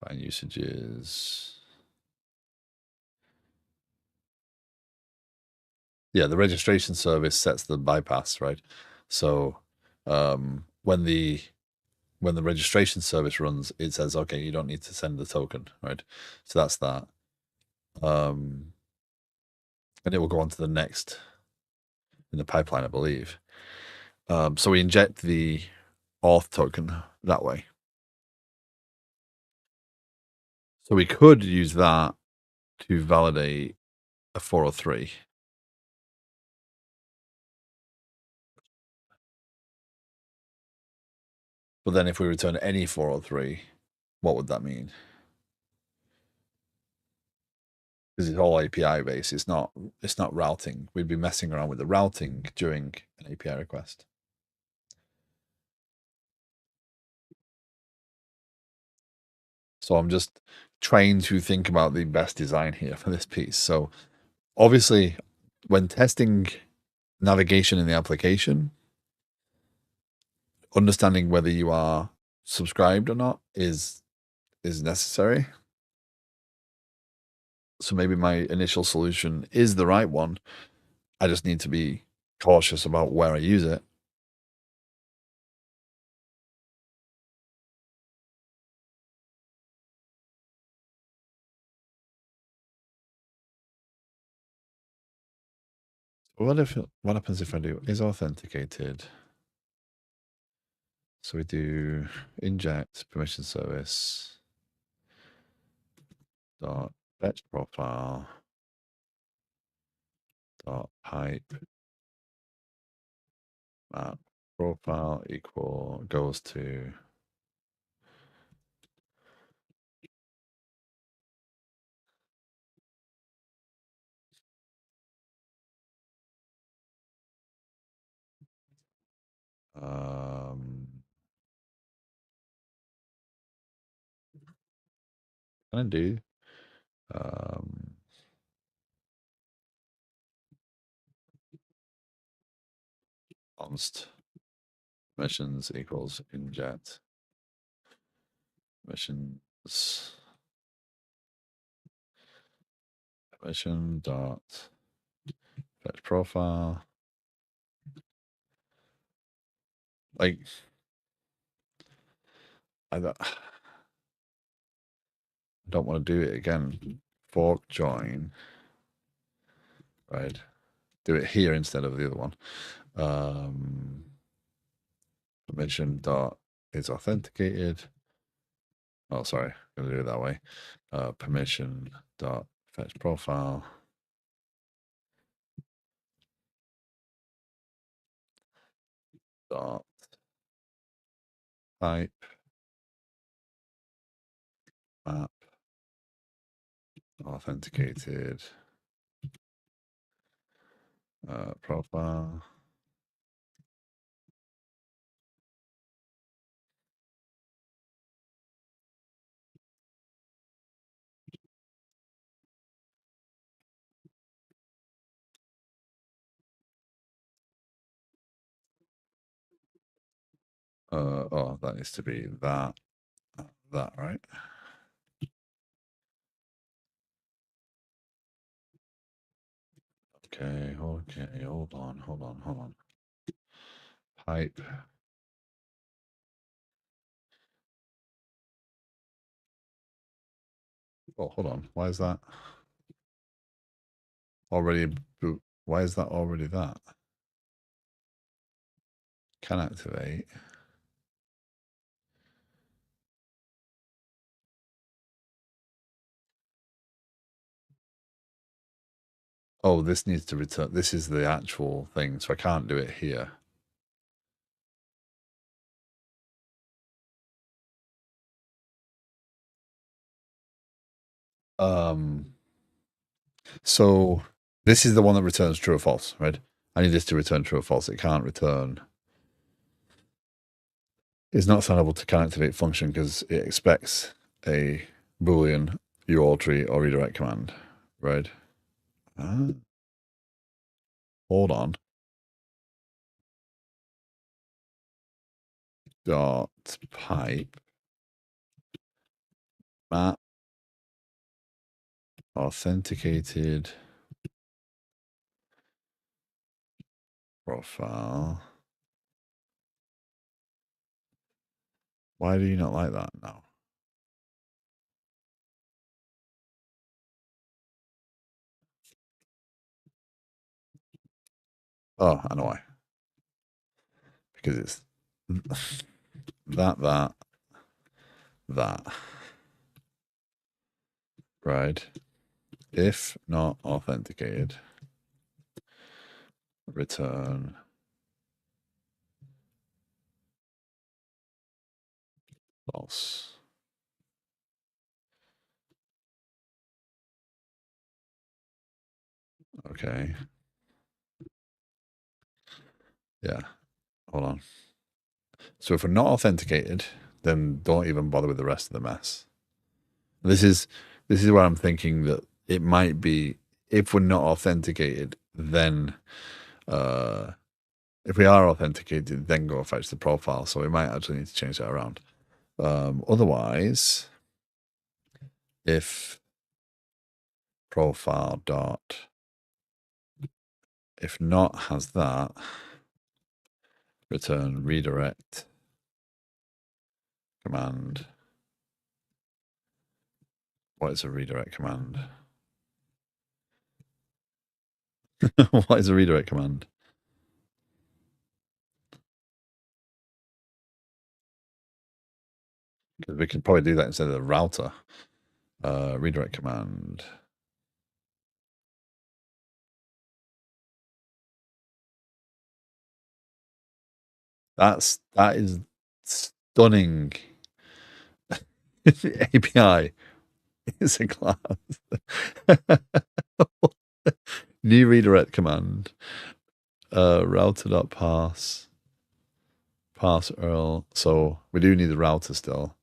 Speaker 1: fine usages. Yeah, the registration service sets the bypass, right? So when the registration service runs, it says, okay, you don't need to send the token, right? So that's that. And it will go on to the next in the pipeline, I believe. So we inject the auth token that way. So we could use that to validate a 403. But then if we return any 403, what would that mean? Because it's all API based. It's not routing. We'd be messing around with the routing during an API request. So I'm just trying to think about the best design here for this piece. So obviously, when testing navigation in the application, understanding whether you are subscribed or not is necessary. So maybe my initial solution is the right one. I just need to be cautious about where I use it. What happens if I do is authenticated? So we do inject permission service dot fetch profile dot pipe map profile equal goes to can I do const permissions equals inject permissions permission dot fetch profile. Like I don't want to do it again. Fork join, right? Do it here instead of the other one. Permission dot is authenticated. Oh, sorry, I'm gonna do it that way. Permission dot fetch profile dot type map authenticated profile. Oh, that needs to be that right? Okay, hold on. Pipe. Oh, hold on. Why is that? already. Why is that already that? Can activate. Oh, this needs to return. This is the actual thing, so I can't do it here. So this is the one that returns true or false, right? I need this to return true or false. It can't return. It's not assignable to can activate function because it expects a Boolean URL tree or redirect command, right? Hold on. Dot pipe map authenticated profile. Why do you not like that now? Oh, I know why. Because it's that. Right. If not authenticated, return false. Okay. Yeah. Hold on. So if we're not authenticated, then don't even bother with the rest of the mess. This is where I'm thinking that it might be if we're not authenticated, then if we are authenticated, then go fetch the profile. So we might actually need to change that around. Otherwise, if profile dot if not has that, return redirect command. What is a redirect command? What is a redirect command? Because we could probably do that instead of the router. Redirect command. That is stunning. API is a class. New redirect command. Router.parse. Parse URL. So we do need the router still.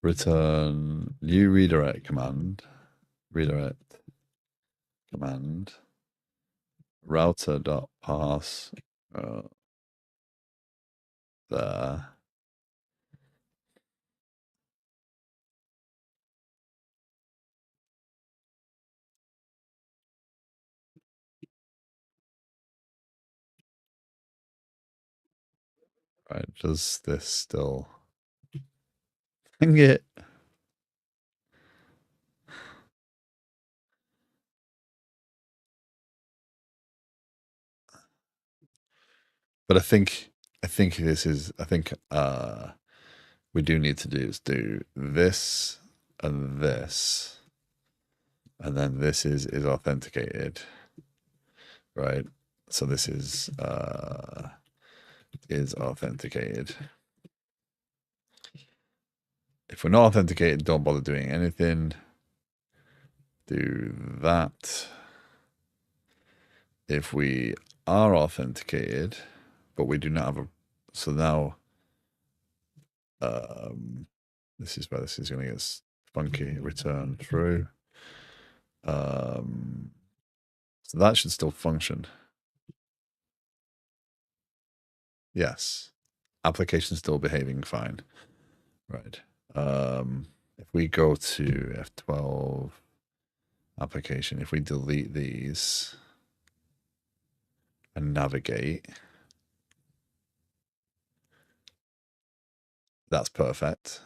Speaker 1: Return new redirect command. Redirect command. Router.parse. There. Right, does this still hang it? But I think we do need to do this and this, and then this is authenticated, right? So this is authenticated. If we're not authenticated, don't bother doing anything. Do that. If we are authenticated, but we do not have a, so now this is where this is going to get funky. Return true. So that should still function. Yes. Application still behaving fine. Right. If we go to F12 application, if we delete these and navigate, that's perfect.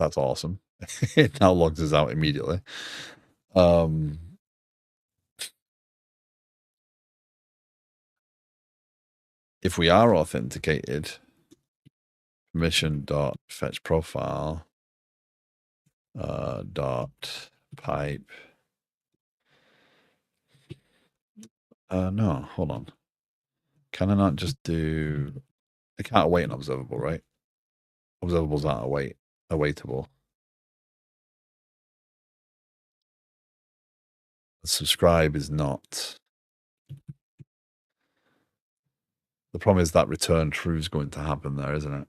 Speaker 1: That's awesome. It now logs us out immediately. Um, if we are authenticated, permission dot fetch profile dot pipe. No, hold on. Can I not just do? I can't await an observable, right? Observables aren't awaitable. Subscribe is not. The problem is that return true is going to happen there, isn't it?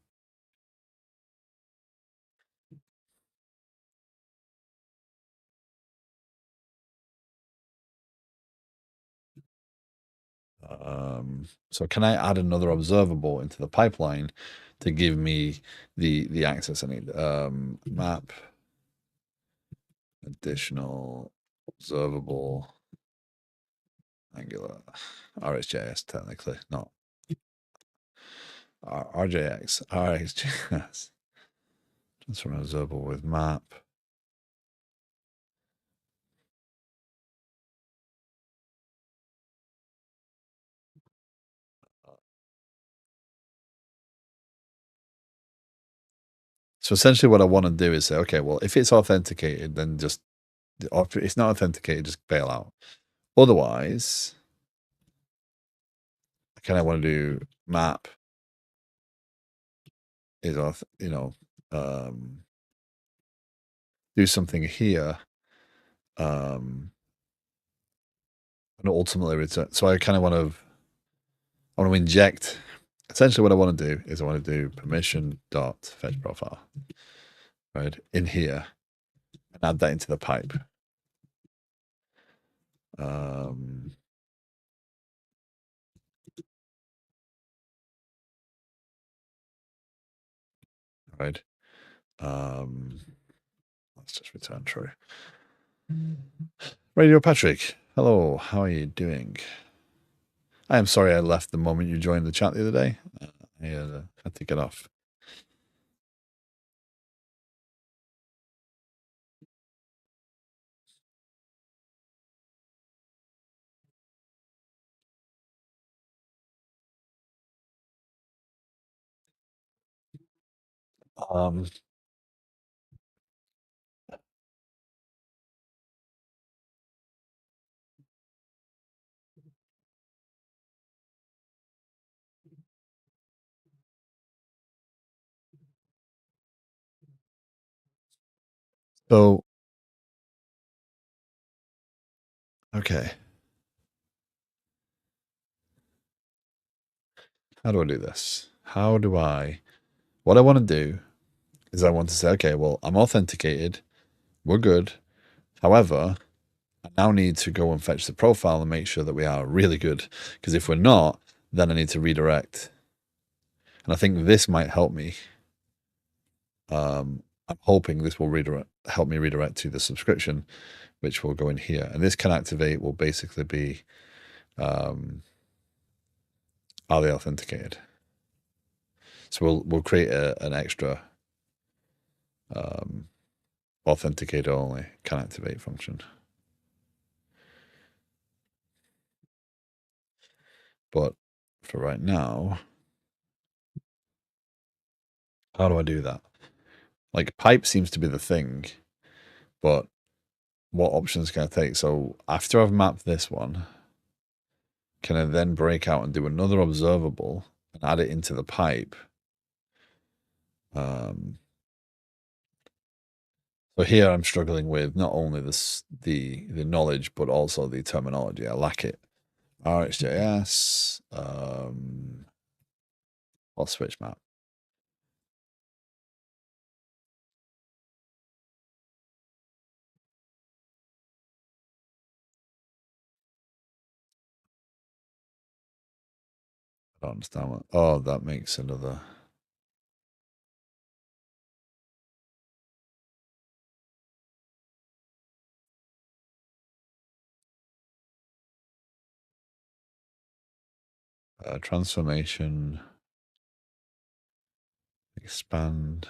Speaker 1: So can I add another observable into the pipeline to give me the access I need? Map additional observable Angular RxJS technically, not RJX RxJS. Transform observable with map. So essentially what I want to do is say, okay, well, if it's authenticated, then just, if it's not authenticated, just bail out. Otherwise, I kind of want to do map is, do something here, and ultimately return. So I kind of want to inject, essentially what I want to do is I want to do permission dot fetch profile, right, in here, and add that into the pipe. Right. Let's just return true. Radio Patrick, hello, how are you doing? I am sorry I left the moment you joined the chat the other day. I had to get off. So, okay. How do I do this? What I want to do is I want to say, okay, well, I'm authenticated. We're good. However, I now need to go and fetch the profile and make sure that we are really good. Because if we're not, then I need to redirect. And I think this might help me. I'm hoping this will help me redirect to the subscription, which will go in here. And this can activate will basically be, are they authenticated? So we'll create an extra authenticate only can activate function. But for right now, how do I do that? Like pipe seems to be the thing, but what options can I take? So after I've mapped this one, can I then break out and do another observable and add it into the pipe? So here I'm struggling with not only the knowledge, but also the terminology. I lack it. RxJS, I'll switch map. I don't understand what. Oh, that makes another. Transformation, expand.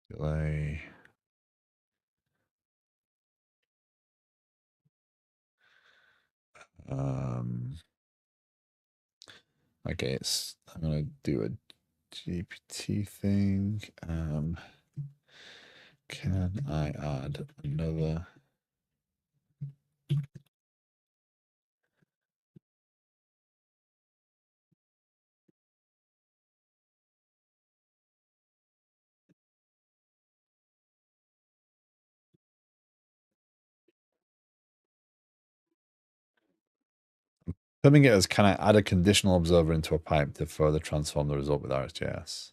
Speaker 1: delay. Okay, I'm gonna do a GPT thing. Can I add another? Filming it as, can I add a conditional observer into a pipe to further transform the result with RxJS?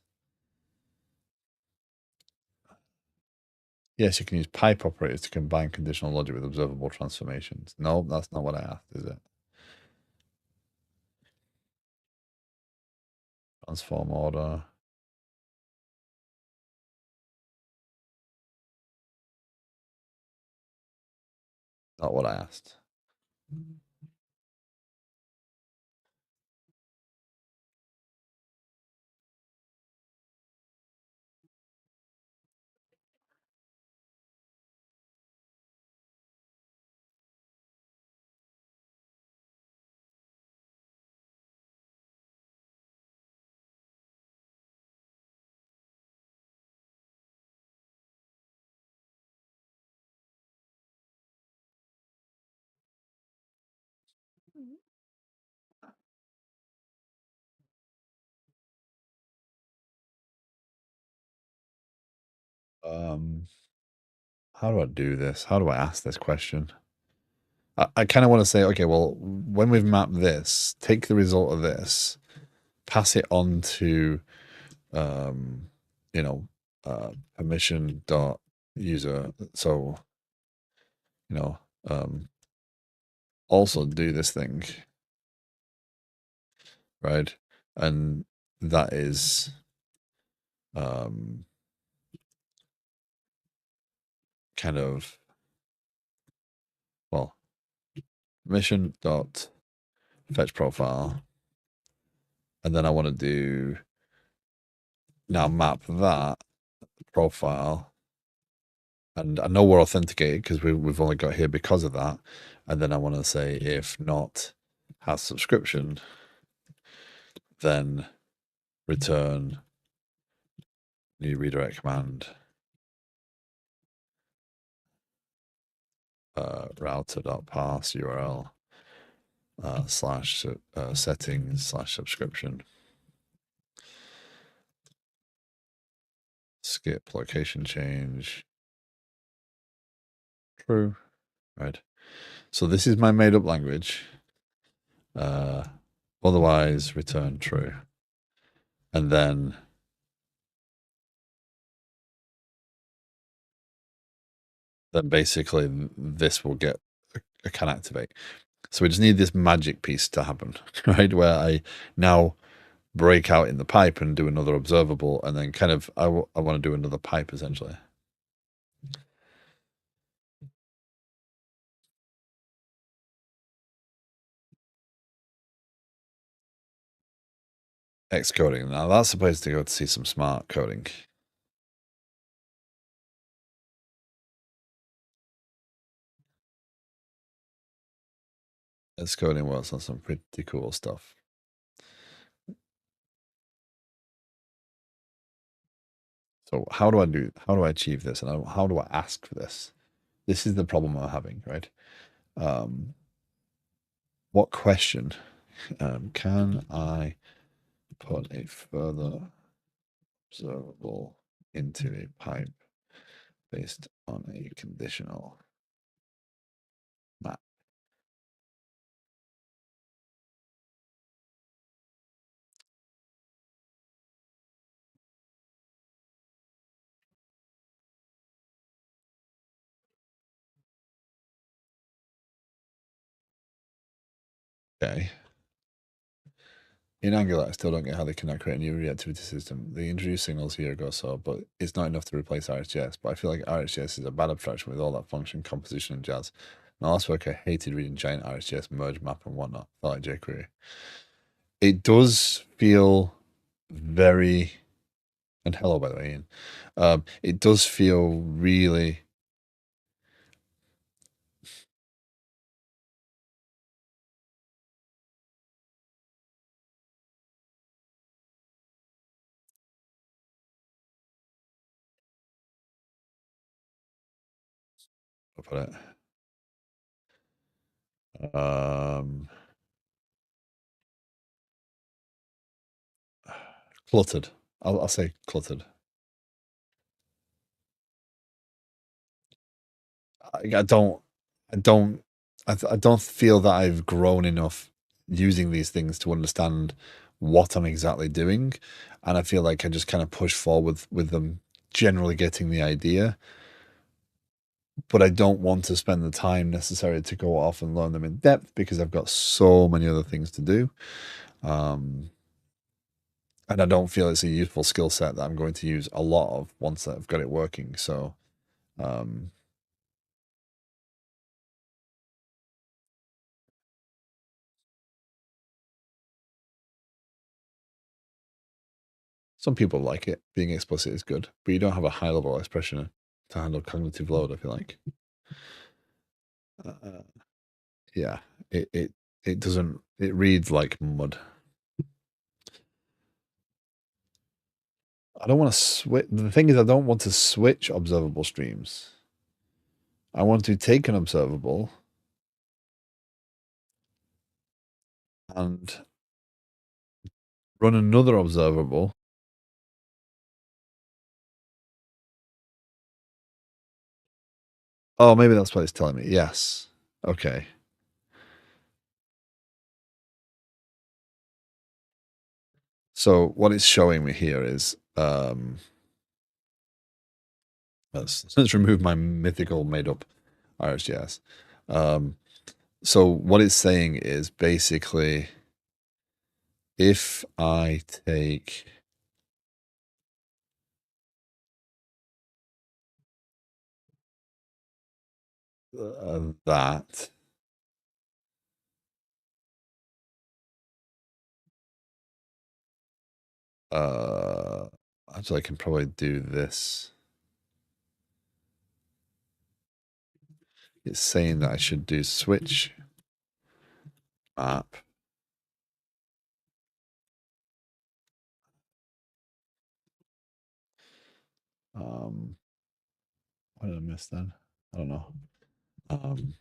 Speaker 1: Yes, you can use pipe operators to combine conditional logic with observable transformations. No, that's not what I asked, is it? Transform order. Not what I asked. How do I do this? How do I ask this question? I kind of want to say, okay, well, when we've mapped this, take the result of this, pass it on to, you know, permission dot user. So, you know, also do this thing, right? And that is, kind of, well, permission dot fetch profile. And then I want to do now map that profile. And I know we're authenticated because we've only got here because of that. And then I want to say if not has subscription, then return new redirect command, router.parse URL slash settings slash subscription. Skip location change. True. Right. So this is my made up language. Otherwise return true. And then basically this will get can activate. So we just need this magic piece to happen, right? Where I now break out in the pipe and do another observable, and then kind of I want to do another pipe essentially. Xcoding. Now that's supposed to go to see some smart coding. Xcoding works on some pretty cool stuff. So how do I achieve this, and how do I ask for this? This is the problem I'm having, right? What question can I put a further observable into a pipe based on a conditional map? Okay. In Angular, I still don't get how they cannot create a new reactivity system. They introduce signals here ago so, but it's not enough to replace RxJS. But I feel like RxJS is a bad abstraction with all that function, composition, and jazz. And last work, I hated reading giant RxJS merge map and whatnot. Felt like jQuery. It does feel very And hello, by the way, Ian. It does feel really. I'll put it. Cluttered. I'll say cluttered. I don't. I don't. I don't feel that I've grown enough using these things to understand what I'm exactly doing, and I feel like I just kind of push forward with them, generally getting the idea, but I don't want to spend the time necessary to go off and learn them in depth because I've got so many other things to do. Um, and I don't feel it's a useful skill set that I'm going to use a lot of once I've got it working. So, um, some people like it. Being explicit is good, but you don't have a high level expression to handle cognitive load, I feel like. Uh, yeah, it doesn't, it reads like mud. I don't want to switch. The thing is, I don't want to switch observable streams. I want to take an observable and run another observable. Oh, maybe that's what it's telling me. Yes. Okay. So what it's showing me here is let's remove my mythical made up RxJS. Um, so what it's saying is basically if I take that, uh, actually I can probably do this. It's saying that I should do switch map. What did I miss then? I don't know. Um,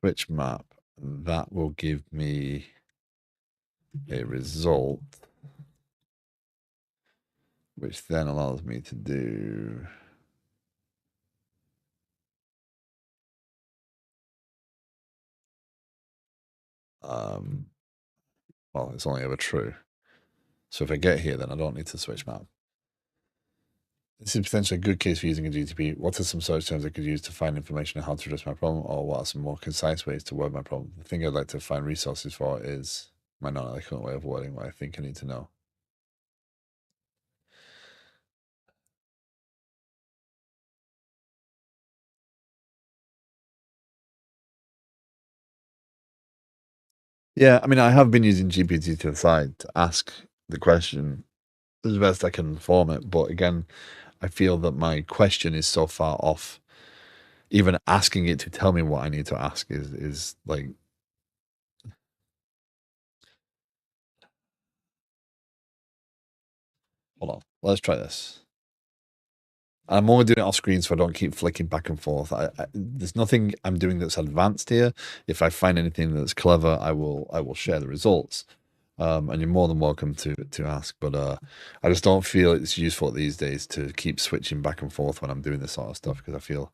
Speaker 1: switch map. That will give me a result, which then allows me to do well, it's only ever true. So if I get here, then I don't need to switch map. This is potentially a good case for using a GTP. What are some search terms I could use to find information on how to address my problem, or what are some more concise ways to word my problem? The thing I'd like to find resources for is my non-eloquent way of wording what I think I need to know. Yeah, I mean, I have been using GPT to the side to ask the question as best I can form it, but again, I feel that my question is so far off. Even asking it to tell me what I need to ask is like, hold on, let's try this. I'm only doing it off screen so I don't keep flicking back and forth. There's nothing I'm doing that's advanced here. If I find anything that's clever, I will share the results. And you're more than welcome to ask. But I just don't feel it's useful these days to keep switching back and forth when I'm doing this sort of stuff because I feel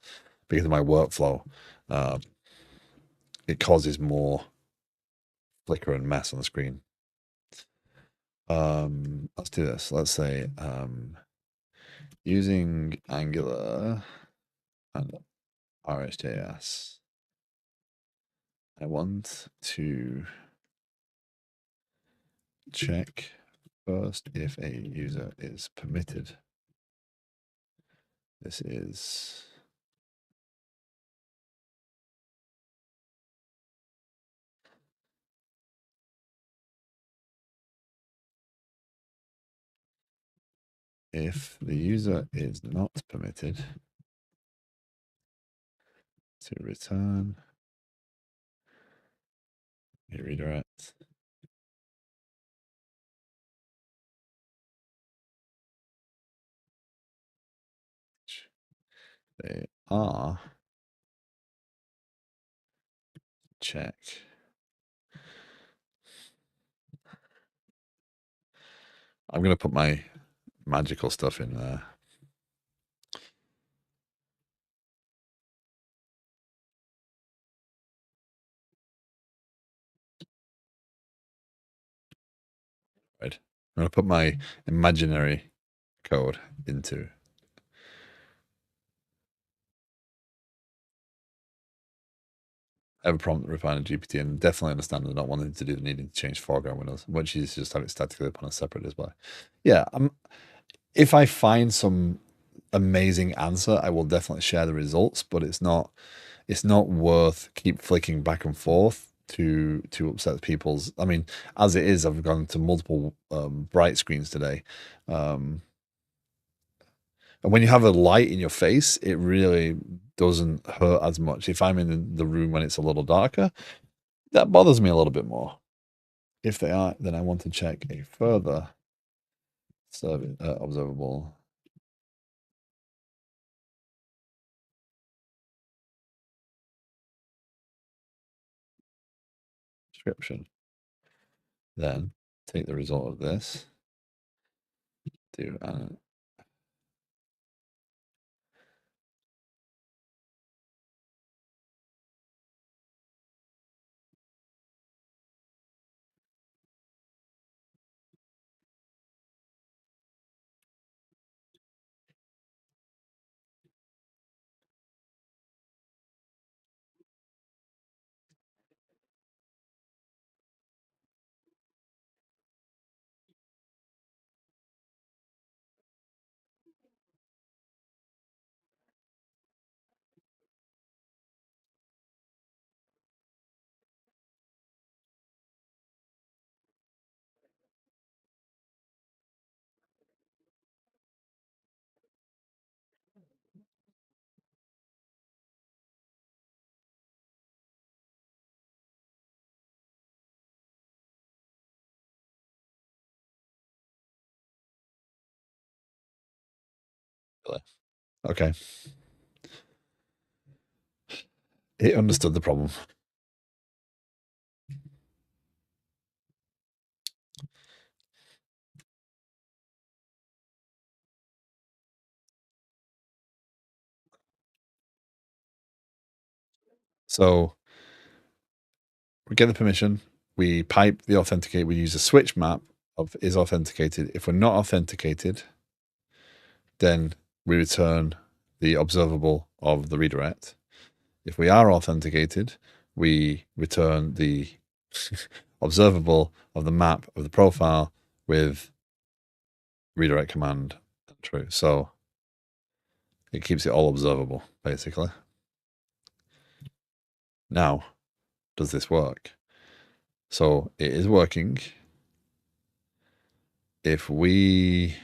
Speaker 1: because of my workflow, uh, it causes more flicker and mess on the screen. Let's do this. Let's say using Angular and RxJS. I want to check first if a user is permitted. This is if the user is not permitted to return a redirect, they are, check. I'm going to put my magical stuff in there. Right. I'm going to put my imaginary code into. I have a problem refining GPT and definitely understand they're not wanting to do the needing to change foreground windows, which is just have it statically up on a separate display. Yeah, if I find some amazing answer, I will definitely share the results, but it's not worth keep flicking back and forth to upset people's. I mean, as it is, I've gone to multiple bright screens today. And when you have a light in your face, it really doesn't hurt as much. If I'm in the room when it's a little darker, that bothers me a little bit more. If they are, then I want to check a further observable description. Then take the result of this, do an okay. It understood the problem. So we get the permission, we pipe the authenticate, we use a switch map of is authenticated. If we're not authenticated, then we return the observable of the redirect. If we are authenticated, we return the observable of the map of the profile with redirect command true. So it keeps it all observable, basically. Now, does this work? So it is working. If we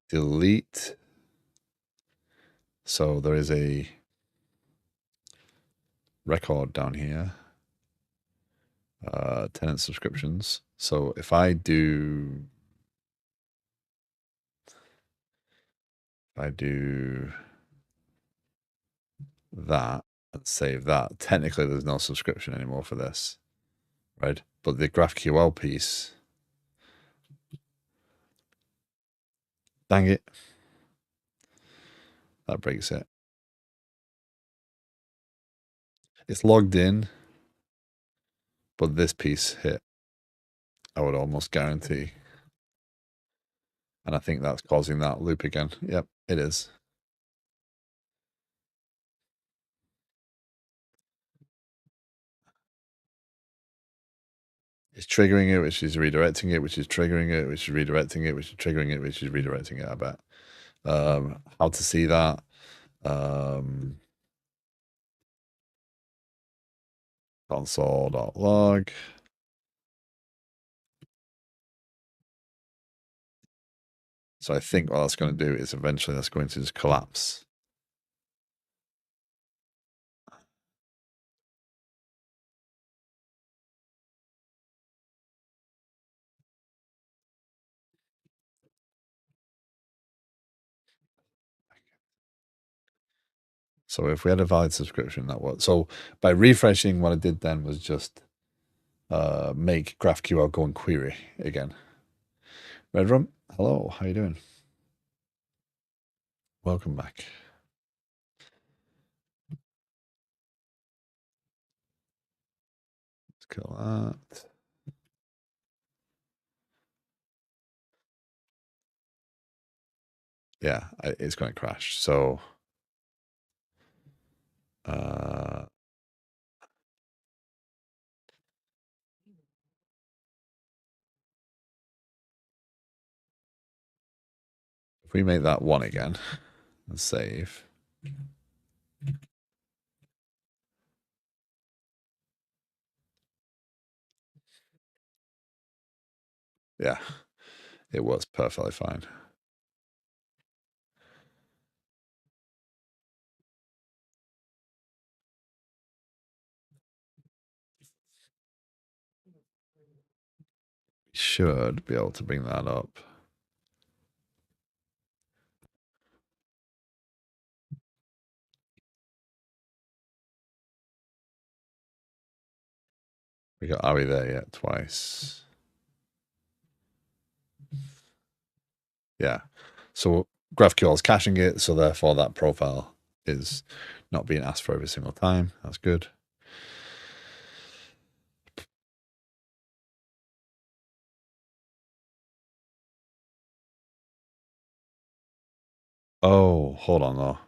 Speaker 1: delete, so there is a record down here, tenant subscriptions. So if I do that and save that, technically there's no subscription anymore for this, right? But the GraphQL piece, dang it, that breaks it. It's logged in, but this piece hit, I would almost guarantee. And I think that's causing that loop again. Yep, it is. It's triggering it, which is redirecting it, which is triggering it, which is redirecting it, which is triggering it, which is redirecting it, I bet. How to see that? Console.log. So I think what that's going to do is eventually that's going to just collapse. So if we had a valid subscription, that was so by refreshing, what I did then was just make GraphQL go and query again. Redrum, hello, how you doing? Welcome back. Let's kill that. Yeah, it's going to crash. So if we make that 1 again and save. Yeah, it works perfectly fine. We should be able to bring that up. Are we there yet? Twice. Yeah. So GraphQL is caching it, so therefore that profile is not being asked for every single time. That's good. Oh, hold on though.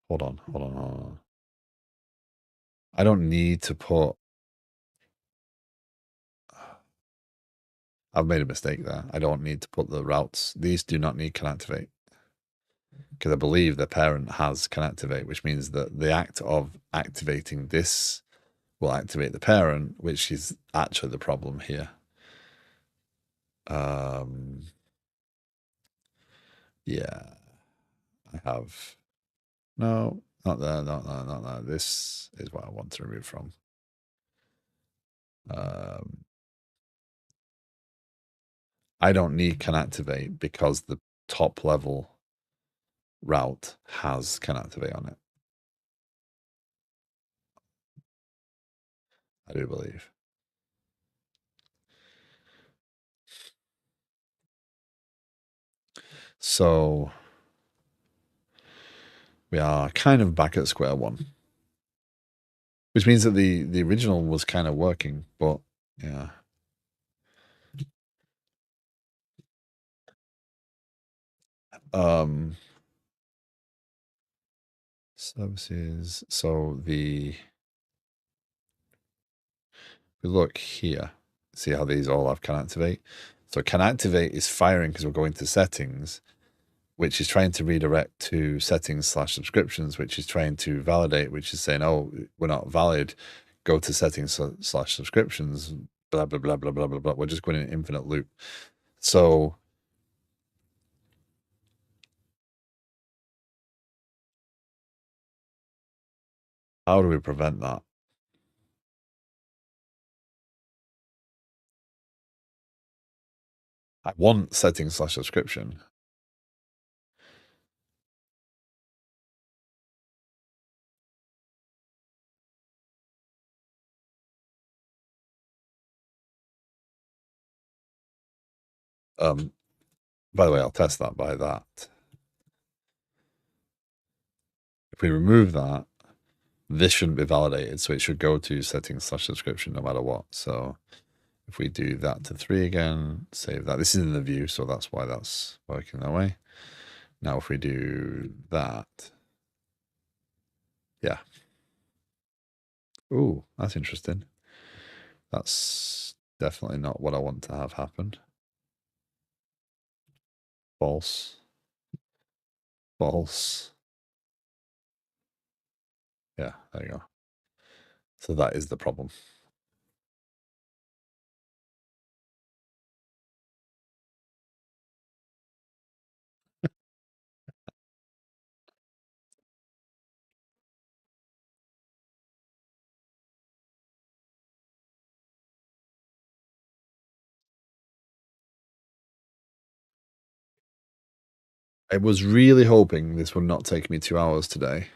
Speaker 1: Hold on. I don't need to put. I've made a mistake there. I don't need to put the routes. These do not need can activate because I believe the parent has can activate, which means that the act of activating this will activate the parent, which is actually the problem here. Yeah, I have. No, not there, not there, not there. This is what I want to remove from. I don't need can activate because the top level route has can activate on it. I do believe. So we are kind of back at square one, which means that the original was kind of working, but yeah. Services. So we look here, see how these all have can activate. So can activate is firing because we're going to settings, which is trying to redirect to settings/subscriptions, which is trying to validate, which is saying, oh, we're not valid. Go to settings/subscriptions, blah, blah, blah, blah, blah, blah, blah. We're just going in an infinite loop. So how do we prevent that? I want settings/subscription. By the way, I'll test that by that. If we remove that, this shouldn't be validated, so it should go to settings/subscription no matter what. So if we do that to 3 again, save that. This is in the view, so that's why that's working that way. Now if we do that, yeah. Ooh, that's interesting. That's definitely not what I want to have happen. False. False. Yeah, there you go. So that is the problem. I was really hoping this would not take me 2 hours today,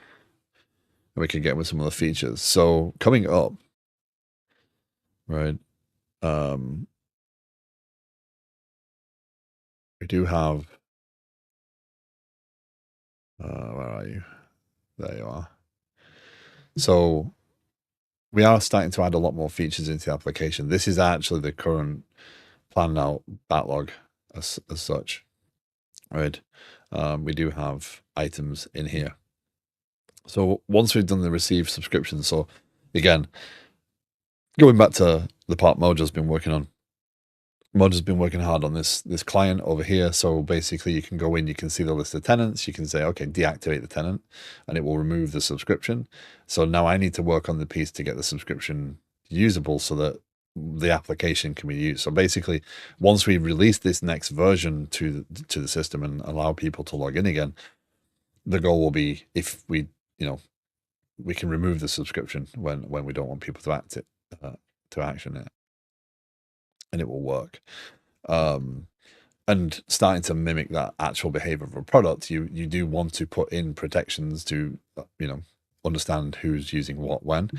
Speaker 1: and we could get with some of the features. So coming up, right? Um, we do have. Where are you? There you are. So we are starting to add a lot more features into the application. This is actually the current planned out backlog as such, right? We do have items in here. So once we've done the receive subscription, so again, going back to the part Mojo's been working on, Mojo's been working hard on this client over here. So basically you can go in, you can see the list of tenants, you can say, okay, deactivate the tenant, and it will remove the subscription. So now I need to work on the piece to get the subscription usable so that the application can be used. So basically, once we release this next version to the system and allow people to log in again, the goal will be, if we, we can remove the subscription when we don't want people to to action it, and it will work. And starting to mimic that actual behavior of a product, you do want to put in protections to understand who's using what when.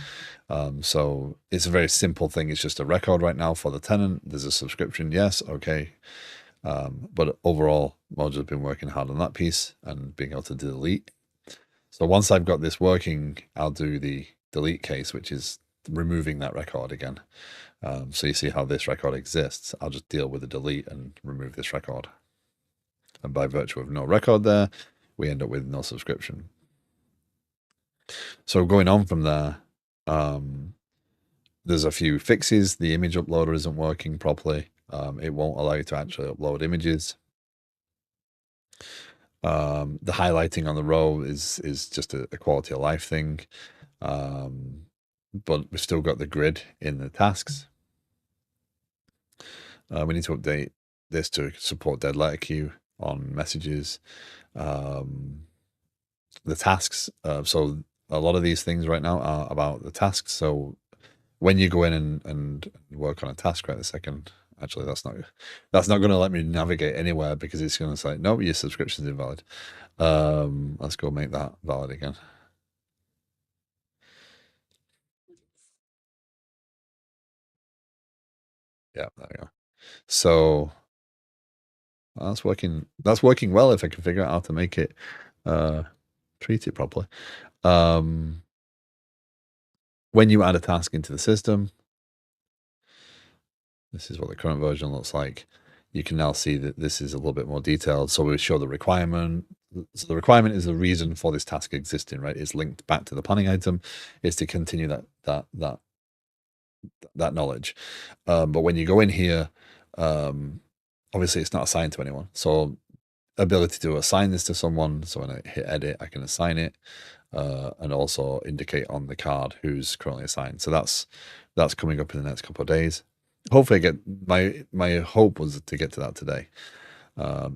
Speaker 1: So it's a very simple thing. It's just a record right now for the tenant. There's a subscription, yes, okay. But overall, Mojo's been working hard on that piece and being able to delete. So once I've got this working, I'll do the delete case, which is removing that record again. So you see how this record exists. I'll just deal with the delete and remove this record. And by virtue of no record there, we end up with no subscription. So going on from there, there's a few fixes. The image uploader isn't working properly. It won't allow you to actually upload images. The highlighting on the row is just a quality of life thing. But we've still got the grid in the tasks. We need to update this to support dead letter queue on messages. The tasks. So a lot of these things right now are about the tasks. So when you go in and work on a task right a second, actually that's not going to let me navigate anywhere because it's going to say, no, your subscription's invalid. Let's go make that valid again. Yeah, there we go. So that's working well if I can figure out how to make it treat it properly. When you add a task into the system, this is what the current version looks like. You can now see that this is a little bit more detailed. So we show the requirement. So the requirement is the reason for this task existing, right? It's linked back to the planning item. It's to continue that knowledge. But when you go in here, obviously it's not assigned to anyone. So ability to assign this to someone. So when I hit edit, I can assign it, and also indicate on the card who's currently assigned. So that's coming up in the next couple of days. Hopefully I get my hope was to get to that today.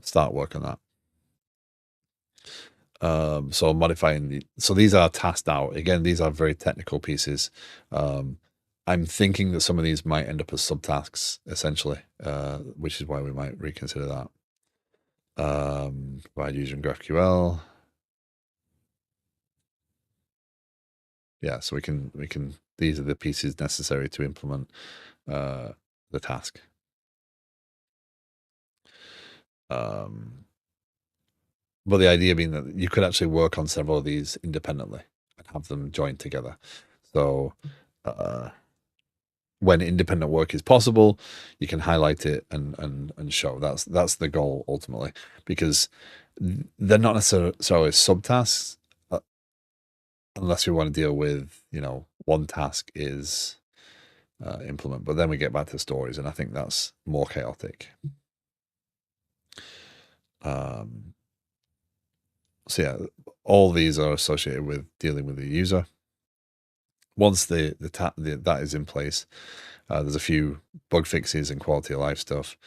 Speaker 1: Start work on that. So modifying so these are tasked out. Again, these are very technical pieces. I'm thinking that some of these might end up as subtasks essentially, which is why we might reconsider that. Provide using GraphQL. Yeah, so we can these are the pieces necessary to implement the task. But the idea being that you could actually work on several of these independently and have them joined together. So when independent work is possible, you can highlight it and show. That's the goal ultimately, because they're not necessarily subtasks unless we want to deal with, one task is implement. But then we get back to stories, and I think that's more chaotic. So yeah, all these are associated with dealing with the user. Once that is in place, there's a few bug fixes and quality of life stuff.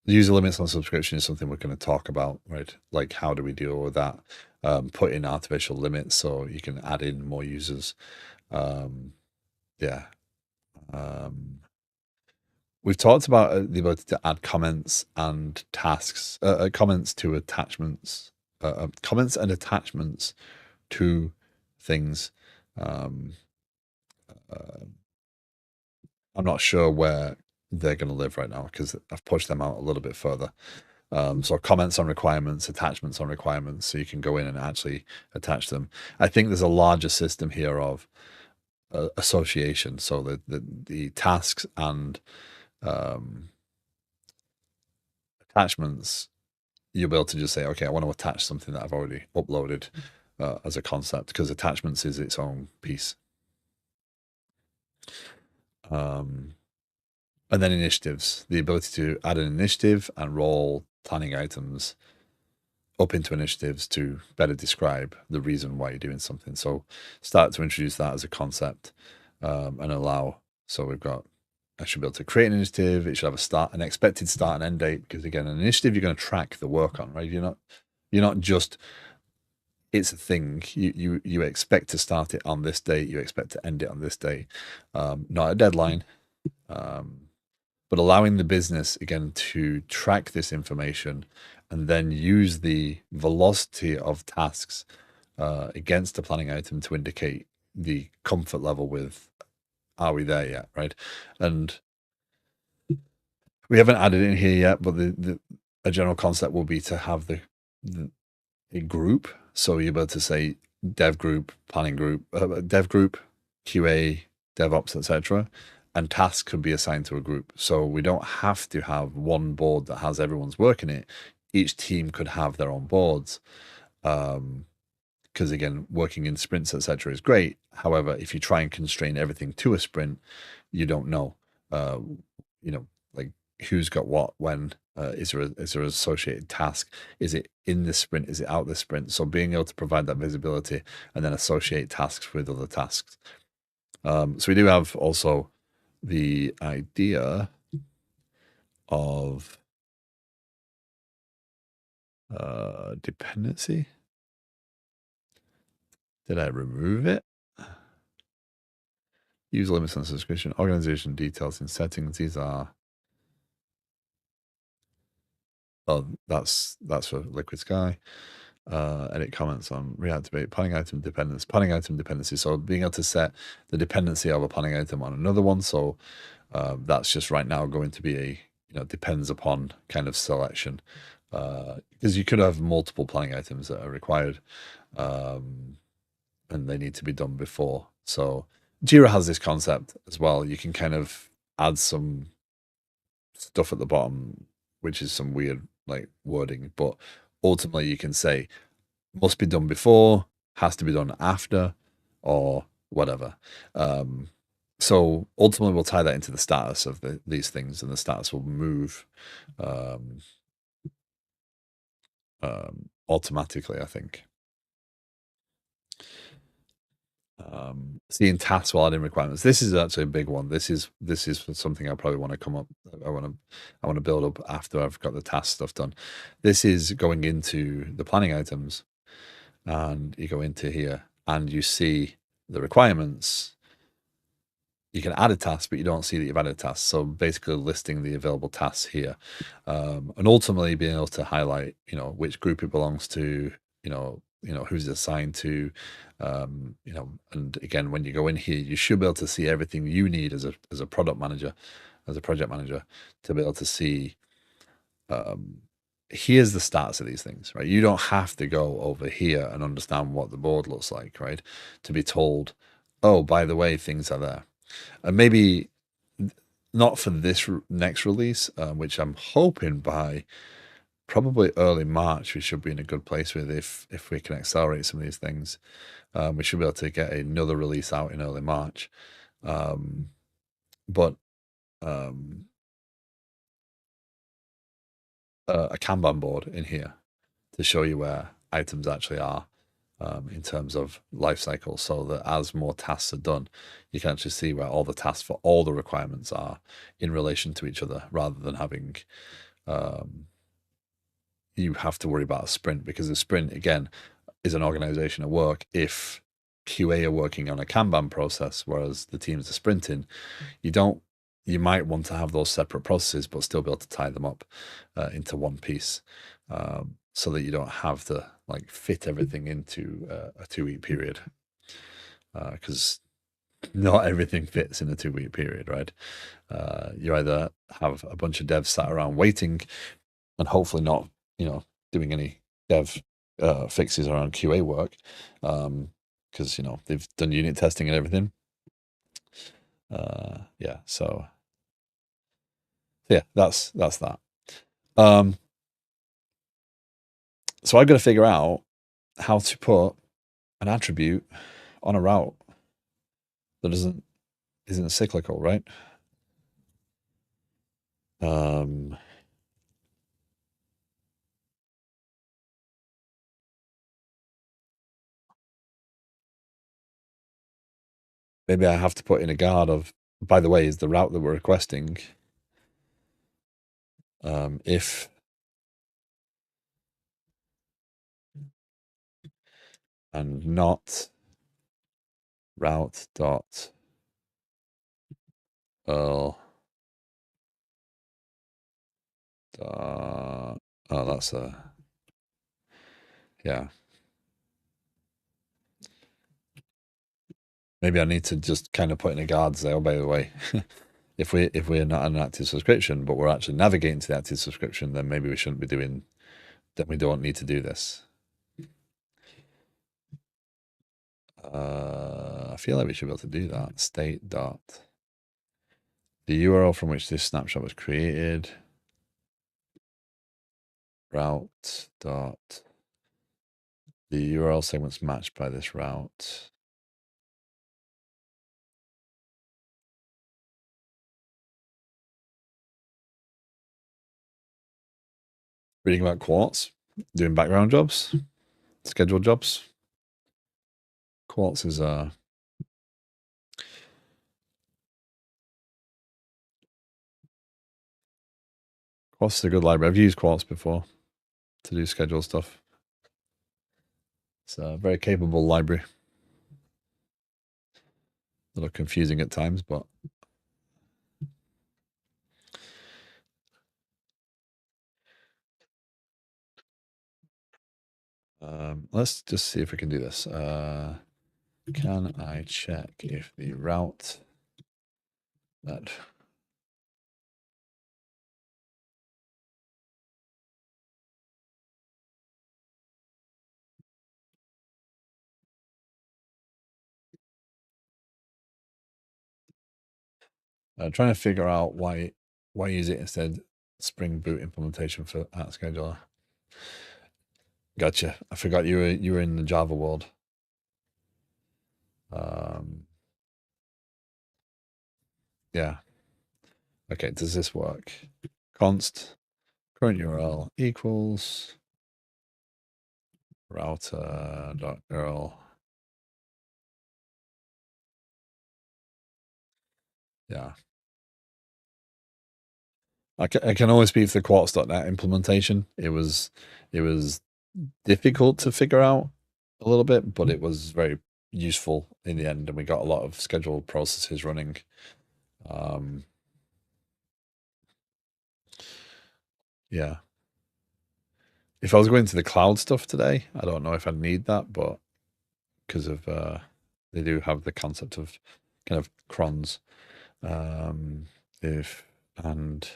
Speaker 1: User limits on subscription is something we're going to talk about, right? Like, how do we deal with that? Put in artificial limits so you can add in more users. Yeah. we've talked about the ability to add comments and tasks, comments to attachments, comments and attachments to things. Um, uh, I'm not sure where they're going to live right now because I've pushed them out a little bit further. So comments on requirements, attachments on requirements, so you can go in and actually attach them. I think there's a larger system here of association, so the tasks and attachments, you'll be able to just say, okay, I want to attach something that I've already uploaded as a concept, because attachments is its own piece. And then initiatives, the ability to add an initiative and roll planning items up into initiatives to better describe the reason why you're doing something. So start to introduce that as a concept and allow. So we've got, I should be able to create an initiative. It should have a start, an expected start and end date, because again, an initiative you're going to track the work on, right? You're not just, it's a thing. You expect to start it on this date. You expect to end it on this date, not a deadline. But allowing the business, again, to track this information and then use the velocity of tasks against a planning item to indicate the comfort level with, are we there yet, right? And we haven't added it in here yet, but a general concept will be to have a group. So you're able to say dev group, planning group, dev group, QA, DevOps, etc. And tasks could be assigned to a group. So we don't have to have one board that has everyone's work in it. Each team could have their own boards. Because again, working in sprints, etc., is great. However, if you try and constrain everything to a sprint, you don't know, like who's got what when. Is there an associated task? Is it in this sprint? Is it out this sprint? So being able to provide that visibility and then associate tasks with other tasks. So we do have also the idea of dependency. Did I remove it? Use limits on subscription, organization details in settings. These are, oh, that's for Liquid Sky. Edit comments on reactivate planning item dependence, planning item dependency. So being able to set the dependency of a planning item on another one. So that's just right now going to be a, depends upon kind of selection. Because you could have multiple planning items that are required and they need to be done before. So Jira has this concept as well. You can kind of add some stuff at the bottom, which is some weird like wording, but ultimately you can say must be done before, has to be done after, or whatever. So ultimately we'll tie that into the status of these things, and the status will move automatically, I think. Seeing tasks while adding requirements. This is actually a big one. This is something I probably want to come up. I want to build up after I've got the task stuff done. This is going into the planning items, and you go into here and you see the requirements. You can add a task, but you don't see that you've added a task. So basically listing the available tasks here, and ultimately being able to highlight, which group it belongs to, who's assigned to, and again, when you go in here, you should be able to see everything you need as a product manager, as a project manager, to be able to see, here's the status of these things, right? You don't have to go over here and understand what the board looks like, right? To be told, oh, by the way, things are there. And maybe not for this next release, which I'm hoping by probably early March, we should be in a good place with, if we can accelerate some of these things. We should be able to get another release out in early March. But a Kanban board in here to show you where items actually are in terms of life cycle, so that as more tasks are done, you can actually see where all the tasks for all the requirements are in relation to each other, rather than having you have to worry about a sprint, because a sprint, again, is an organization of work. If QA are working on a Kanban process, whereas the teams are sprinting, you don't you might want to have those separate processes, but still be able to tie them up into one piece, so that you don't have to like fit everything into a 2 week period, because not everything fits in a 2 week period, right? You either have a bunch of devs sat around waiting and hopefully not, doing any dev fixes around QA work, because they've done unit testing and everything. Yeah, so yeah, that's that. So I've got to figure out how to put an attribute on a route that isn't cyclical, right? Maybe I have to put in a guard of, by the way, is the route that we're requesting, if and not route dot Earl dot, oh, that's yeah. Maybe I need to just kind of put in a guard, say, oh, by the way, if we're not an active subscription, but we're actually navigating to the active subscription, then maybe we shouldn't be doing that. We don't need to do this. I feel like we should be able to do that. State dot the URL from which this snapshot was created. Route dot the URL segments matched by this route. Reading about Quartz, doing background jobs, scheduled jobs. Quartz is Quartz is a good library. I've used Quartz before to do schedule stuff. It's a very capable library. A little confusing at times, but let's just see if we can do this. Can I check if the route that trying to figure out why use it instead Spring Boot implementation for at scheduler. Gotcha. I forgot you were in the Java world. Yeah. Okay, does this work? Const current URL equals router.url. Yeah. I can always speak for the quartz.net implementation. It was difficult to figure out a little bit, but it was very useful in the end, and we got a lot of scheduled processes running. Yeah. If I was going to the cloud stuff today, I don't know if I'd need that, but because of they do have the concept of kind of crons. If and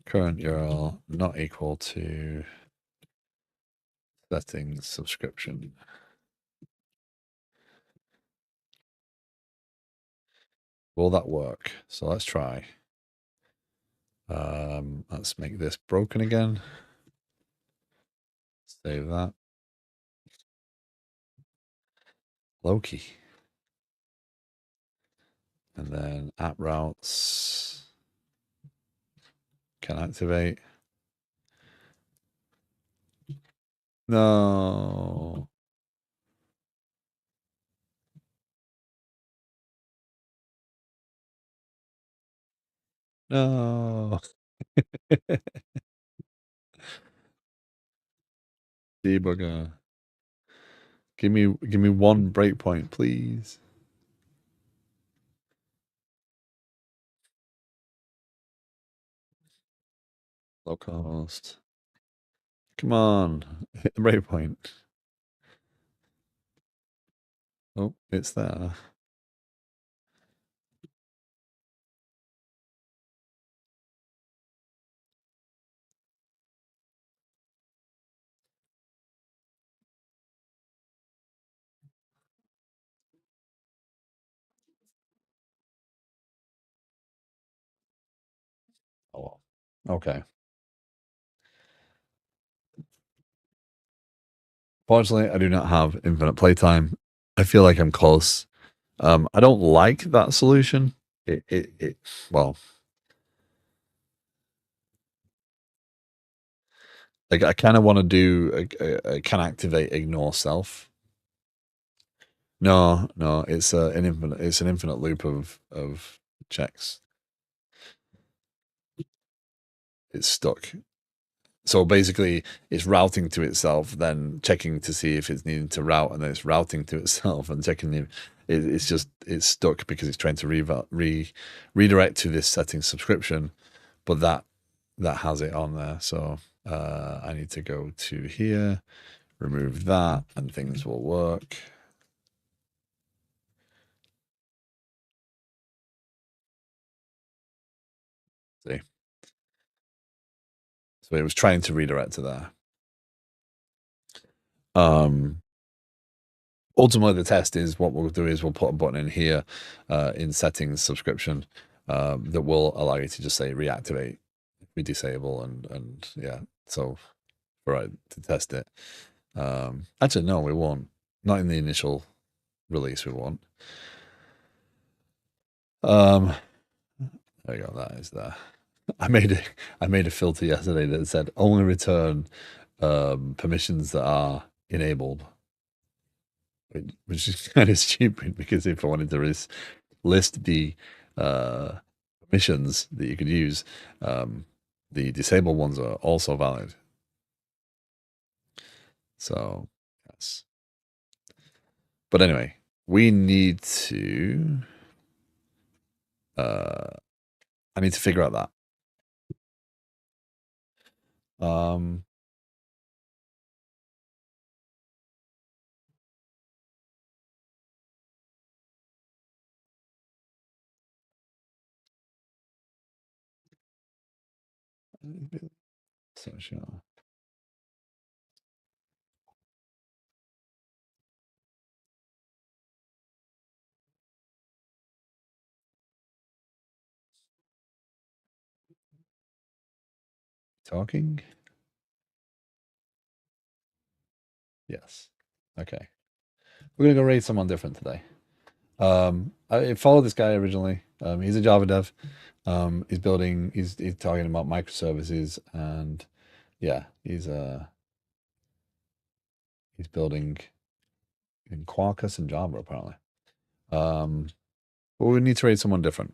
Speaker 1: current URL not equal to settings subscription. Will that work? So let's try. Let's make this broken again. Save that. Loki. And then app routes can activate. No. No. Debugger. Give me one breakpoint, please. Localhost. Come on, hit the breakpoint. Oh, it's there. Oh, well. Okay. Fortunately, I do not have infinite playtime. I feel like I'm close. I don't like that solution. Well, like I kind of want to do a can activate ignore self. No, no, it's an infinite loop of checks. It's stuck. So basically, it's routing to itself, then checking to see if it's needing to route, and then it's routing to itself and checking if it's stuck because it's trying to redirect to this setting subscription, but that has it on there. So I need to go to here, remove that, and things will work. See, so it was trying to redirect to there. Ultimately, the test is what we'll do is we'll put a button in here in settings subscription that will allow you to just say reactivate, we disable, and yeah. So for to test it. Actually, no, we won't. Not in the initial release, we won't. There you go. That is there. I made a filter yesterday that said only return permissions that are enabled, which is kind of stupid because if I wanted to list the permissions that you could use, the disabled ones are also valid. So yes. But anyway, we need to. I need to figure out that. So sure. Talking? Yes. Okay. We're gonna go raid someone different today. I followed this guy originally. He's a Java dev. He's building. He's talking about microservices, and yeah, he's building in Quarkus and Java apparently. But we need to raid someone different,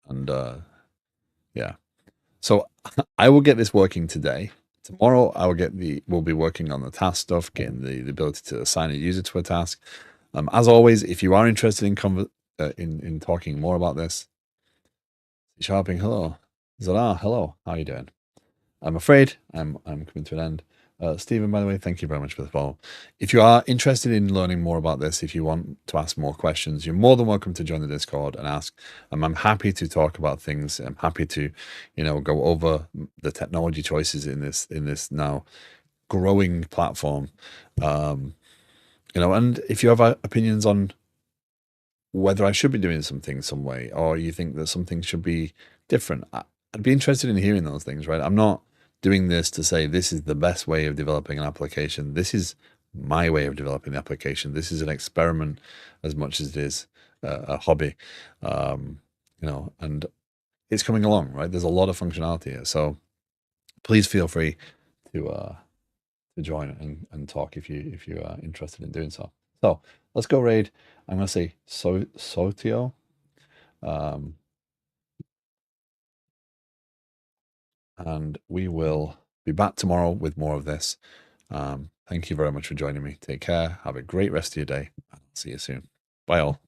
Speaker 1: and yeah. So I will get this working today. Tomorrow I will we'll be working on the task stuff, getting the ability to assign a user to a task. As always, if you are interested in talking more about this, sharping hello, Zara, hello, how are you doing? I'm afraid I'm coming to an end. Stephen, by the way, thank you very much for the follow. If you are interested in learning more about this, if you want to ask more questions, you're more than welcome to join the Discord and ask. I'm happy to talk about things. I'm happy to, go over the technology choices in this now growing platform. And if you have opinions on whether I should be doing something some way, or you think that something should be different, I'd be interested in hearing those things, right? I'm not doing this to say this is the best way of developing an application. This is my way of developing the application. This is an experiment as much as it is a hobby, and it's coming along, right? There's a lot of functionality here. So please feel free to join and talk if you are interested in doing so. So let's go raid. I'm going to say Sotio. And we will be back tomorrow with more of this. Thank you very much for joining me. Take care. Have a great rest of your day. See you soon. Bye all.